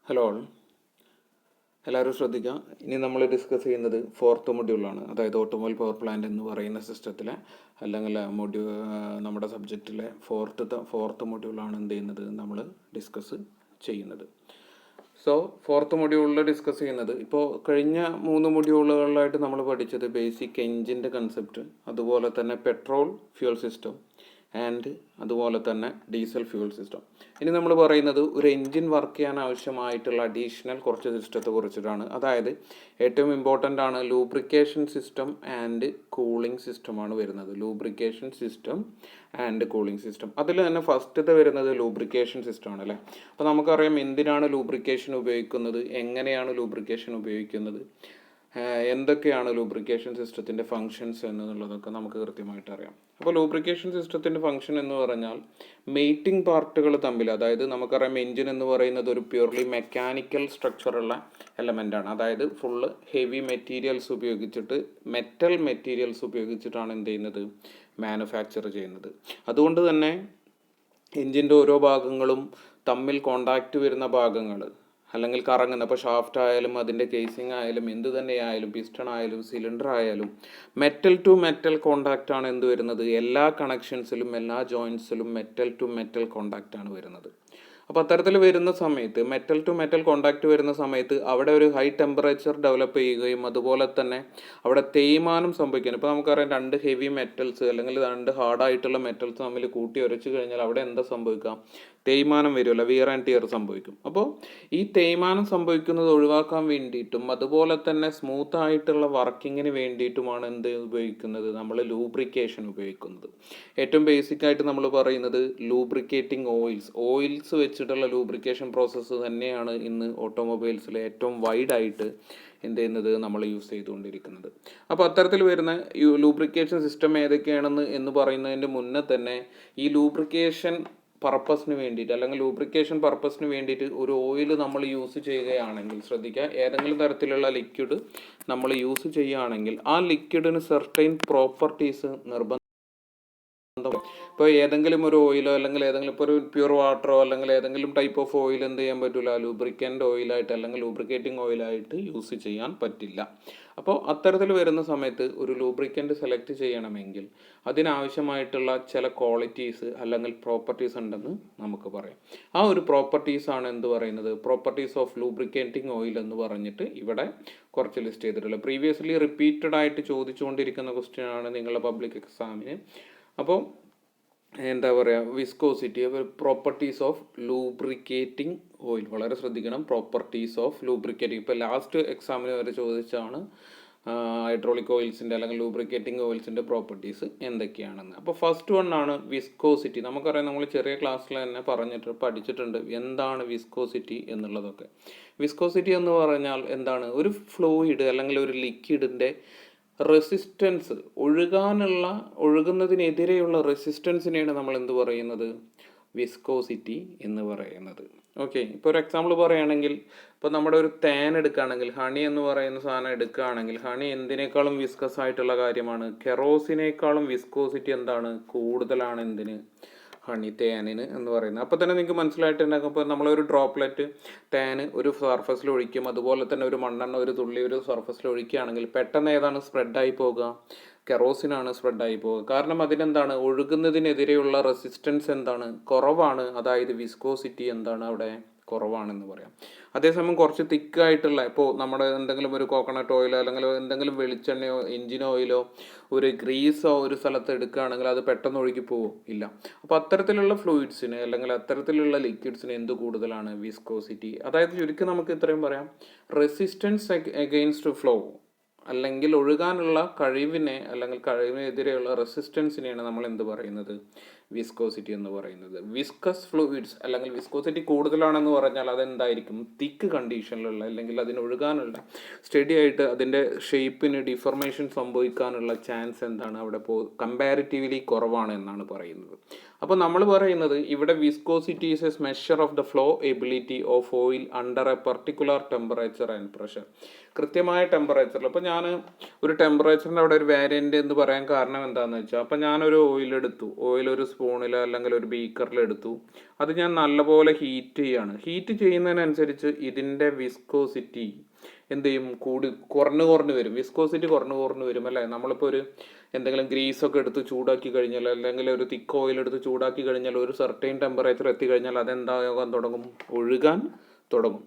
Hello all, എല്ലാവരും ശ്രദ്ധിക്കുക. ഇനി നമ്മൾ ഡിസ്കസ് ചെയ്യുന്നത് ഫോർത്ത് മൊഡ്യൂളാണ്. അതായത് ഓട്ടോമൊബൈൽ പവർ പ്ലാന്റ് എന്ന് പറയുന്ന സിസ്റ്റത്തിലെ അല്ലെങ്കിൽ നമ്മുടെ സബ്ജക്റ്റിലെ ഫോർത്ത് മൊഡ്യൂളാണ് എന്ത് ചെയ്യുന്നത് നമ്മൾ ഡിസ്കസ് ചെയ്യുന്നത്. സോ ഫോർത്ത് മൊഡ്യൂളിൽ ഡിസ്കസ് ചെയ്യുന്നത്, ഇപ്പോൾ കഴിഞ്ഞ 3 മൊഡ്യൂളുകളിലായിട്ട് നമ്മൾ പഠിച്ചത് ബേസിക് എൻജിൻ്റെ കൺസെപ്റ്റ്, അതുപോലെ തന്നെ പെട്രോൾ ഫ്യൂൽ സിസ്റ്റം ആൻഡ് അതുപോലെ തന്നെ ഡീസൽ ഫ്യൂൽ സിസ്റ്റം. ഇനി നമ്മൾ പറയുന്നത് ഒരു എൻജിൻ വർക്ക് ചെയ്യാൻ ആവശ്യമായിട്ടുള്ള അഡീഷണൽ കുറച്ച് സിസ്റ്റത്തെ കുറിച്ചിട്ടാണ്. അതായത് ഏറ്റവും ഇമ്പോർട്ടൻ്റ് ആണ് ലൂബ്രിക്കേഷൻ സിസ്റ്റം ആൻഡ് കൂളിംഗ് സിസ്റ്റമാണ് വരുന്നത്. Lubrication system and cooling system. അതിൽ തന്നെ ഫസ്റ്റത്തെ വരുന്നത് ലൂബ്രിക്കേഷൻ സിസ്റ്റം ആണ് അല്ലേ. അപ്പോൾ നമുക്കറിയാം എന്തിനാണ് ലൂബ്രിക്കേഷൻ ഉപയോഗിക്കുന്നത്, എങ്ങനെയാണ് ലൂബ്രിക്കേഷൻ ഉപയോഗിക്കുന്നത്, എന്തൊക്കെയാണ് ലൂബ്രിക്കേഷൻ സിസ്റ്റത്തിൻ്റെ ഫങ്ഷൻസ് എന്നുള്ളതൊക്കെ നമുക്ക് കൃത്യമായിട്ട് അറിയാം. അപ്പോൾ ലൂബ്രിക്കേഷൻ സിസ്റ്റത്തിൻ്റെ ഫങ്ഷൻ എന്ന് പറഞ്ഞാൽ മെയ്റ്റിംഗ് പാർട്ടുകൾ തമ്മിൽ, അതായത് നമുക്കറിയാം എൻജിൻ എന്ന് പറയുന്നത് ഒരു പ്യൂർലി മെക്കാനിക്കൽ സ്ട്രക്ചറുള്ള എലമെൻ്റാണ്. അതായത് ഫുള്ള് ഹെവി മെറ്റീരിയൽസ് ഉപയോഗിച്ചിട്ട്, മെറ്റൽ മെറ്റീരിയൽസ് ഉപയോഗിച്ചിട്ടാണ് എന്ത് ചെയ്യുന്നത്, മാനുഫാക്ചർ ചെയ്യുന്നത്. അതുകൊണ്ട് തന്നെ എൻജിൻ്റെ ഓരോ ഭാഗങ്ങളും തമ്മിൽ കോണ്ടാക്റ്റ് വരുന്ന ഭാഗങ്ങൾ അല്ലെങ്കിൽ കറങ്ങുന്ന, അപ്പോൾ ഷാഫ്റ്റ് ആയാലും അതിൻ്റെ കേസിംഗ് ആയാലും എന്ത് തന്നെയായാലും പിസ്റ്റൺ ആയാലും സിലിണ്ടർ ആയാലും മെറ്റൽ ടു മെറ്റൽ കോണ്ടാക്റ്റ് ആണ് എന്ത് വരുന്നത്, എല്ലാ കണക്ഷൻസിലും എല്ലാ ജോയിൻസിലും മെറ്റൽ ടു മെറ്റൽ കോണ്ടാക്റ്റ് ആണ് വരുന്നത്. അപ്പോൾ അത്തരത്തിൽ വരുന്ന സമയത്ത് മെറ്റൽ ടു മെറ്റൽ കോണ്ടാക്റ്റ് വരുന്ന സമയത്ത് അവിടെ ഒരു ഹൈ ടെമ്പറേച്ചർ ഡെവലപ്പ് ചെയ്യുകയും അതുപോലെ തന്നെ അവിടെ തേയ്മാനം സംഭവിക്കുകയും, ഇപ്പോൾ നമുക്കറിയാം 2 ഹെവി മെറ്റൽസ് അല്ലെങ്കിൽ 2 ഹാർഡായിട്ടുള്ള മെറ്റൽസ് തമ്മിൽ കൂട്ടി ഉരച്ച് കഴിഞ്ഞാൽ അവിടെ എന്താ സംഭവിക്കാം, തേയ്മാനം വരുമല്ലോ, വിയർ ആൻഡ് ടിയർ സംഭവിക്കും. അപ്പോൾ ഈ തേയ്മാനം സംഭവിക്കുന്നത് ഒഴിവാക്കാൻ വേണ്ടിയിട്ടും അതുപോലെ തന്നെ സ്മൂത്ത് ആയിട്ടുള്ള വർക്കിങ്ങിന് വേണ്ടിയിട്ടുമാണ് എന്ത് ഉപയോഗിക്കുന്നത്, നമ്മൾ ലൂബ്രിക്കേഷൻ ഉപയോഗിക്കുന്നത്. ഏറ്റവും ബേസിക് ആയിട്ട് നമ്മൾ പറയുന്നത് ലൂബ്രിക്കേറ്റിംഗ് ഓയിൽസ് വെച്ചിട്ടുള്ള ലൂബ്രിക്കേഷൻ പ്രോസസ്സ് തന്നെയാണ് ഇന്ന് ഓട്ടോമൊബൈൽസിൽ ഏറ്റവും വൈഡായിട്ട് എന്ത് ചെയ്യുന്നത്, നമ്മൾ യൂസ് ചെയ്തുകൊണ്ടിരിക്കുന്നത്. അപ്പോൾ അത്തരത്തിൽ വരുന്ന ലൂബ്രിക്കേഷൻ സിസ്റ്റം ഏതൊക്കെയാണെന്ന് പറയുന്നതിൻ്റെ മുന്നേ തന്നെ ഈ ലൂബ്രിക്കേഷൻ പർപ്പസിന് വേണ്ടിയിട്ട് അല്ലെങ്കിൽ ലൂബ്രിക്കേഷൻ പർപ്പസിന് വേണ്ടിയിട്ട് ഒരു ഓയിൽ നമ്മൾ യൂസ് ചെയ്യുകയാണെങ്കിൽ ശ്രദ്ധിക്കുക, ഏതെങ്കിലും തരത്തിലുള്ള ലിക്വിഡ് നമ്മൾ യൂസ് ചെയ്യുകയാണെങ്കിൽ ആ ലിക്വിഡിന് സെർട്ടൈൻ പ്രോപ്പർട്ടീസ് നിർബന്ധം. ഇപ്പോൾ ഏതെങ്കിലും ഒരു ഓയിലോ അല്ലെങ്കിൽ ഏതെങ്കിലും ഇപ്പോൾ ഒരു പ്യൂർ വാട്ടറോ അല്ലെങ്കിൽ ഏതെങ്കിലും ടൈപ്പ് ഓഫ് ഓയിൽ എന്ത് ചെയ്യാൻ പറ്റില്ല, ലൂബ്രിക്കൻ്റ് ഓയിലായിട്ട് അല്ലെങ്കിൽ ലൂബ്രിക്കേറ്റിംഗ് ഓയിലായിട്ട് യൂസ് ചെയ്യാൻ പറ്റില്ല. അപ്പോൾ അത്തരത്തിൽ വരുന്ന സമയത്ത് ഒരു ലൂബ്രിക്കൻ്റ് സെലക്ട് ചെയ്യണമെങ്കിൽ അതിനാവശ്യമായിട്ടുള്ള ചില ക്വാളിറ്റീസ് അല്ലെങ്കിൽ പ്രോപ്പർട്ടീസ് ഉണ്ടെന്ന് നമുക്ക് പറയാം. ആ ഒരു പ്രോപ്പർട്ടീസാണ് എന്ത് പറയുന്നത്, പ്രോപ്പർട്ടീസ് ഓഫ് ലൂബ്രിക്കേറ്റിംഗ് ഓയിൽ എന്ന് പറഞ്ഞിട്ട് ഇവിടെ കുറച്ച് ലിസ്റ്റ് ചെയ്തിട്ടുള്ളത്. പ്രീവിയസ്ലി റിപ്പീറ്റഡ് ആയിട്ട് ചോദിച്ചുകൊണ്ടിരിക്കുന്ന ക്വസ്റ്റ്യൻ ആണ് നിങ്ങളുടെ പബ്ലിക് എക്സാമിന്. അപ്പോൾ എന്താ പറയുക, viscosity, properties of lubricating oil വളരെ ശ്രദ്ധിക്കണം. പ്രോപ്പർട്ടീസ് ഓഫ് ലൂബ്രിക്കേറ്റിംഗ്, ഇപ്പോൾ ലാസ്റ്റ് എക്സാമിന് വരെ ചോദിച്ചാണ് ഹൈഡ്രോളിക് ഓയിൽസിൻ്റെ അല്ലെങ്കിൽ ലൂബ്രിക്കേറ്റിംഗ് ഓയിൽസിൻ്റെ പ്രോപ്പർട്ടീസ് എന്തൊക്കെയാണെന്ന്. അപ്പോൾ ഫസ്റ്റ് വൺ ആണ് വിസ്കോസിറ്റി. നമുക്കറിയാം, നമ്മൾ ചെറിയ ക്ലാസ്സിൽ തന്നെ പഠിച്ചിട്ടുണ്ട് എന്താണ് വിസ്കോസിറ്റി എന്നുള്ളതൊക്കെ. വിസ്കോസിറ്റി എന്ന് പറഞ്ഞാൽ എന്താണ്, ഒരു ഫ്ലൂയിഡ് അല്ലെങ്കിൽ ഒരു ലിക്വിഡിൻ്റെ റെസിസ്റ്റൻസ്, ഒഴുകുന്നതിനെതിരെയുള്ള റെസിസ്റ്റൻസിനെയാണ് നമ്മൾ എന്ത് പറയുന്നത്, വിസ്കോസിറ്റി എന്ന് പറയുന്നത്. ഓക്കെ, ഇപ്പോൾ ഒരു എക്സാമ്പിൾ പറയുകയാണെങ്കിൽ, ഇപ്പോൾ നമ്മുടെ ഒരു തേൻ എടുക്കുകയാണെങ്കിൽ, ഹണി എന്ന് പറയുന്ന സാധനം എടുക്കുകയാണെങ്കിൽ, ഹണി എന്തിനേക്കാളും വിസ്കസ് ആയിട്ടുള്ള കാര്യമാണ്, കെറോസിനേക്കാളും വിസ്കോസിറ്റി എന്താണ്, കൂടുതലാണ് എന്തിന്, ഹണി, തേനിന് എന്ന് പറയുന്നത്. അപ്പോൾ തന്നെ നിങ്ങൾക്ക് മനസ്സിലായിട്ടുണ്ടാകും. ഇപ്പോൾ നമ്മളൊരു ഡ്രോപ്ലെറ്റ് തേൻ ഒരു സർഫസിൽ ഒഴിക്കും, അതുപോലെ തന്നെ ഒരു മണ്ണെണ്ണ ഒരു തുള്ളി ഒരു സർഫസിൽ ഒഴിക്കുകയാണെങ്കിൽ പെട്ടെന്ന് ഏതാണ് സ്പ്രെഡായി പോകുക, കെറോസിനാണ് സ്പ്രെഡായി പോകുക. കാരണം അതിനെന്താണ്, ഒഴുകുന്നതിനെതിരെയുള്ള റെസിസ്റ്റൻസ് എന്താണ്, കുറവാണ്. അതായത് വിസ്കോസിറ്റി എന്താണ് അവിടെ കുറവാണെന്ന് പറയാം. അതേസമയം കുറച്ച് തിക്കായിട്ടുള്ള, ഇപ്പോൾ നമ്മുടെ എന്തെങ്കിലും ഒരു കോക്കനട്ട് ഓയിലോ അല്ലെങ്കിൽ എന്തെങ്കിലും വെളിച്ചെണ്ണയോ എഞ്ചിൻ ഓയിലോ ഒരു ഗ്രീസോ ഒരു സ്ഥലത്ത് എടുക്കുകയാണെങ്കിൽ അത് പെട്ടെന്ന് ഒഴുകി പോകും ഇല്ല. അപ്പോൾ അത്തരത്തിലുള്ള ഫ്ലൂയിഡ്സിന് അല്ലെങ്കിൽ അത്തരത്തിലുള്ള ലിക്വിഡ്സിന് എന്ത് കൂടുതലാണ്, വിസ്കോസിറ്റി. അതായത് ചുരുക്കി നമുക്ക് ഇത്രയും പറയാം, റെസിസ്റ്റൻസ് എഗെയിൻസ്റ്റ് ഫ്ലോ അല്ലെങ്കിൽ ഒഴുകാനുള്ള കഴിവിനെ അല്ലെങ്കിൽ കഴിവിനെതിരെയുള്ള റെസിസ്റ്റൻസിനെയാണ് നമ്മൾ എന്ത് പറയുന്നത്, വിസ്കോസിറ്റി എന്ന് പറയുന്നത്. വിസ്കസ് ഫ്ലൂയിഡ്സ് അല്ലെങ്കിൽ വിസ്കോസിറ്റി കൂടുതലാണെന്ന് പറഞ്ഞാൽ അതെന്തായിരിക്കും, തിക്ക് കണ്ടീഷനിലുള്ള അല്ലെങ്കിൽ അതിന് ഒഴുകാനുള്ള സ്റ്റഡി ആയിട്ട് അതിൻ്റെ ഷേപ്പിന് ഡിഫോർമേഷൻ സംഭവിക്കാനുള്ള ചാൻസ് എന്താണ് അവിടെ കമ്പാരിറ്റീവ്ലി കുറവാണ് എന്നാണ് പറയുന്നത്. അപ്പോൾ നമ്മൾ പറയുന്നത് ഇവിടെ viscosity is A measure of the flow ability of oil under A particular temperature and pressure. കൃത്യമായ ടെമ്പറേച്ചറിൽ, അപ്പോൾ ഞാൻ ഒരു ടെമ്പറേച്ചറിൻ്റെ അവിടെ ഒരു വേരിയൻ്റ് എന്ന് പറയാൻ കാരണം എന്താണെന്ന് വെച്ചാൽ, അപ്പോൾ ഞാനൊരു ഓയിൽ എടുത്തു, ഓയിൽ ഒരു സ്പൂണിൽ അല്ലെങ്കിൽ ഒരു ബീക്കറിൽ എടുത്തു. അത് ഞാൻ നല്ലപോലെ ഹീറ്റ് ചെയ്യാണ്. ഹീറ്റ് ചെയ്യുന്നതിനനുസരിച്ച് ഇതിൻ്റെ വിസ്കോസിറ്റി എന്ത് ചെയ്യും, കുറഞ്ഞു വരും. വിസ്കോസിറ്റി കുറഞ്ഞു വരും അല്ലേ. നമ്മളിപ്പോൾ ഒരു എന്തെങ്കിലും ഗ്രീസൊക്കെ എടുത്ത് ചൂടാക്കി കഴിഞ്ഞാൽ, അല്ലെങ്കിൽ ഒരു തിക്ക് ഓയിൽ എടുത്ത് ചൂടാക്കി കഴിഞ്ഞാൽ, ഒരു സർട്ടൈൻ ടെമ്പറേച്ചർ എത്തിക്കഴിഞ്ഞാൽ അതെന്താകാൻ തുടങ്ങും, ഒഴുകാൻ തുടങ്ങും.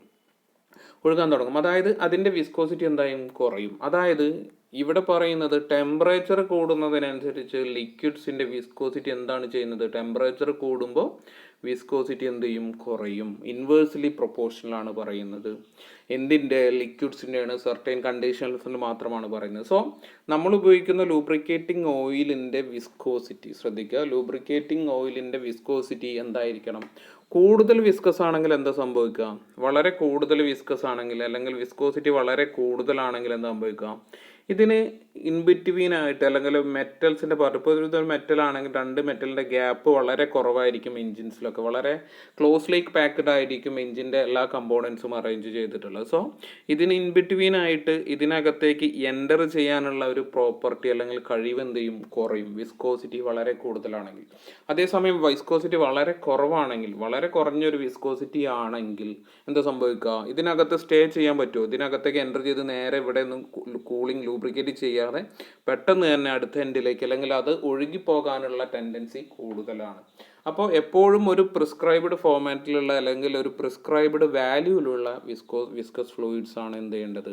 അതായത് അതിൻ്റെ വിസ്കോസിറ്റി എന്തായും കുറയും. അതായത് ഇവിടെ പറയുന്നത് ടെമ്പറേച്ചർ കൂടുന്നതിനനുസരിച്ച് ലിക്വിഡ്സിൻ്റെ വിസ്കോസിറ്റി എന്താണ് ചെയ്യുന്നത്, ടെമ്പറേച്ചർ കൂടുമ്പോൾ വിസ്കോസിറ്റി എന്ത് ചെയ്യും, കുറയും. ഇൻവേഴ്സ്ലി പ്രൊപ്പോർഷണൽ ആണ് പറയുന്നത്. എന്തിൻ്റെ, ലിക്വിഡ്സിൻ്റെയാണ്, സർട്ടൈൻ കണ്ടീഷൻസിൽ മാത്രമാണ് പറയുന്നത്. സോ നമ്മൾ ഉപയോഗിക്കുന്ന ലൂബ്രിക്കേറ്റിംഗ് ഓയിലിൻ്റെ വിസ്കോസിറ്റി ശ്രദ്ധിക്കുക. ലൂബ്രിക്കേറ്റിംഗ് ഓയിലിൻ്റെ വിസ്കോസിറ്റി എന്തായിരിക്കണം, കൂടുതൽ വിസ്കസ് ആണെങ്കിൽ എന്താ സംഭവിക്കുക, വളരെ കൂടുതൽ വിസ്കസ് ആണെങ്കിൽ അല്ലെങ്കിൽ വിസ്കോസിറ്റി വളരെ കൂടുതലാണെങ്കിൽ എന്താ സംഭവിക്കുക, ഇതിന് ഇൻബിറ്റ്വീൻ ആയിട്ട് അല്ലെങ്കിൽ മെറ്റൽസിൻ്റെ പാർട്ട്, ഇപ്പോൾ ഒരു മെറ്റൽ ആണെങ്കിൽ രണ്ട് മെറ്റലിൻ്റെ ഗ്യാപ്പ് വളരെ കുറവായിരിക്കും എഞ്ചിൻസിലൊക്കെ, വളരെ ക്ലോസ്ലി പാക്ക്ഡ് ആയിരിക്കും എഞ്ചിൻ്റെ എല്ലാ കമ്പോണൻസും അറേഞ്ച് ചെയ്തിട്ടുള്ളത്. സോ ഇതിന് ഇൻബിറ്റ്വീൻ ആയിട്ട് ഇതിനകത്തേക്ക് എൻ്റർ ചെയ്യാനുള്ള ഒരു പ്രോപ്പർട്ടി അല്ലെങ്കിൽ കഴിവ് എന്ത് ചെയ്യും, കുറയും, വിസ്കോസിറ്റി വളരെ കൂടുതലാണെങ്കിൽ. അതേസമയം വിസ്കോസിറ്റി വളരെ കുറവാണെങ്കിൽ, വളരെ കുറഞ്ഞൊരു വിസ്കോസിറ്റി ആണെങ്കിൽ എന്താ സംഭവിക്കുക, ഇതിനകത്ത് സ്റ്റേ ചെയ്യാൻ പറ്റുമോ, ഇതിനകത്തേക്ക് എൻ്റർ ചെയ്ത് നേരെ ഇവിടെ നിന്ന് കൂളിംഗ് ലൂബ്രിക്കേറ്റ് ചെയ്യാതെ പെട്ടെന്ന് തന്നെ അടുത്ത എൻഡിലേക്ക് അല്ലെങ്കിൽ അത് ഒഴുകിപ്പോകാനുള്ള ടെൻഡൻസി കൂടുതലാണ്. അപ്പോൾ എപ്പോഴും ഒരു പ്രിസ്ക്രൈബ്ഡ് ഫോർമാറ്റിലുള്ള അല്ലെങ്കിൽ ഒരു പ്രിസ്ക്രൈബ്ഡ് വാല്യൂവിലുള്ള വിസ്കസ് ഫ്ലൂയിഡ്സ് ആണ് എന്ത് ചെയ്യേണ്ടത്,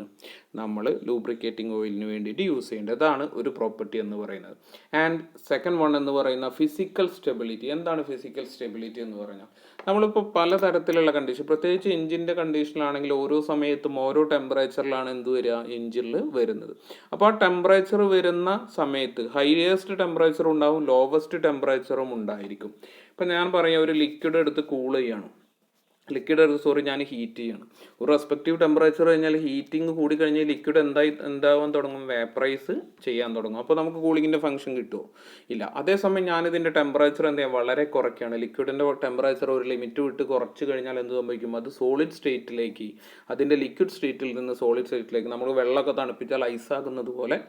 നമ്മൾ ലൂബ്രിക്കേറ്റിംഗ് ഓയിലിന് വേണ്ടിയിട്ട് യൂസ് ചെയ്യേണ്ടത്. അതാണ് ഒരു പ്രോപ്പർട്ടി എന്ന് പറയുന്നത്. ആൻഡ് സെക്കൻഡ് വൺ എന്ന് പറയുന്ന ഫിസിക്കൽ സ്റ്റെബിലിറ്റി. എന്താണ് ഫിസിക്കൽ സ്റ്റെബിലിറ്റി എന്ന് പറഞ്ഞാൽ, നമ്മളിപ്പോൾ പലതരത്തിലുള്ള കണ്ടീഷൻ, പ്രത്യേകിച്ച് എഞ്ചിൻ്റെ കണ്ടീഷനിലാണെങ്കിൽ ഓരോ സമയത്തും ഓരോ ടെമ്പറേച്ചറിലാണ് എന്ത് വരിക, എഞ്ചിനിൽ വരുന്നത്. അപ്പോൾ ആ ടെമ്പറേച്ചർ വരുന്ന സമയത്ത് ഹൈയസ്റ്റ് ടെമ്പറേച്ചർ ഉണ്ടാവും, ലോവസ്റ്റ് ടെമ്പറേച്ചറും ഉണ്ടായിരിക്കും. ഇപ്പം ഞാൻ പറയാം, ഒരു ലിക്വിഡ് എടുത്ത് കൂൾ ചെയ്യാണ്, ഞാൻ ഹീറ്റ് ചെയ്യണം. ഒരു റെസ്പെക്റ്റീവ് ടെമ്പറേച്ചർ കഴിഞ്ഞാൽ ഹീറ്റിംഗ് കൂടി കഴിഞ്ഞാൽ ലിക്വിഡ് എന്താവാൻ തുടങ്ങും, വേപ്പറൈസ് ചെയ്യാൻ തുടങ്ങും. അപ്പോൾ നമുക്ക് കൂളിങ്ങിൻ്റെ ഫംഗ്ഷൻ കിട്ടുമോ, ഇല്ല. അതേസമയം ഞാനിതിൻ്റെ ടെമ്പറേച്ചർ എന്ത് ചെയ്യാം, വളരെ കുറയ്ക്കുകയാണ്. ലിക്വിഡിൻ്റെ ടെമ്പറേച്ചർ ഒരു ലിമിറ്റ് വിട്ട് കുറച്ച് കഴിഞ്ഞാൽ എന്ത് സംഭവിക്കും, അത് സോളിഡ് സ്റ്റേറ്റിലേക്ക്, അതിൻ്റെ ലിക്വിഡ് സ്റ്റേറ്റിൽ നിന്ന് സോളിഡ് സ്റ്റേറ്റിലേക്ക്, നമ്മൾ വെള്ളമൊക്കെ തണുപ്പിച്ചാൽ ഐസാകുന്നത് പോലെ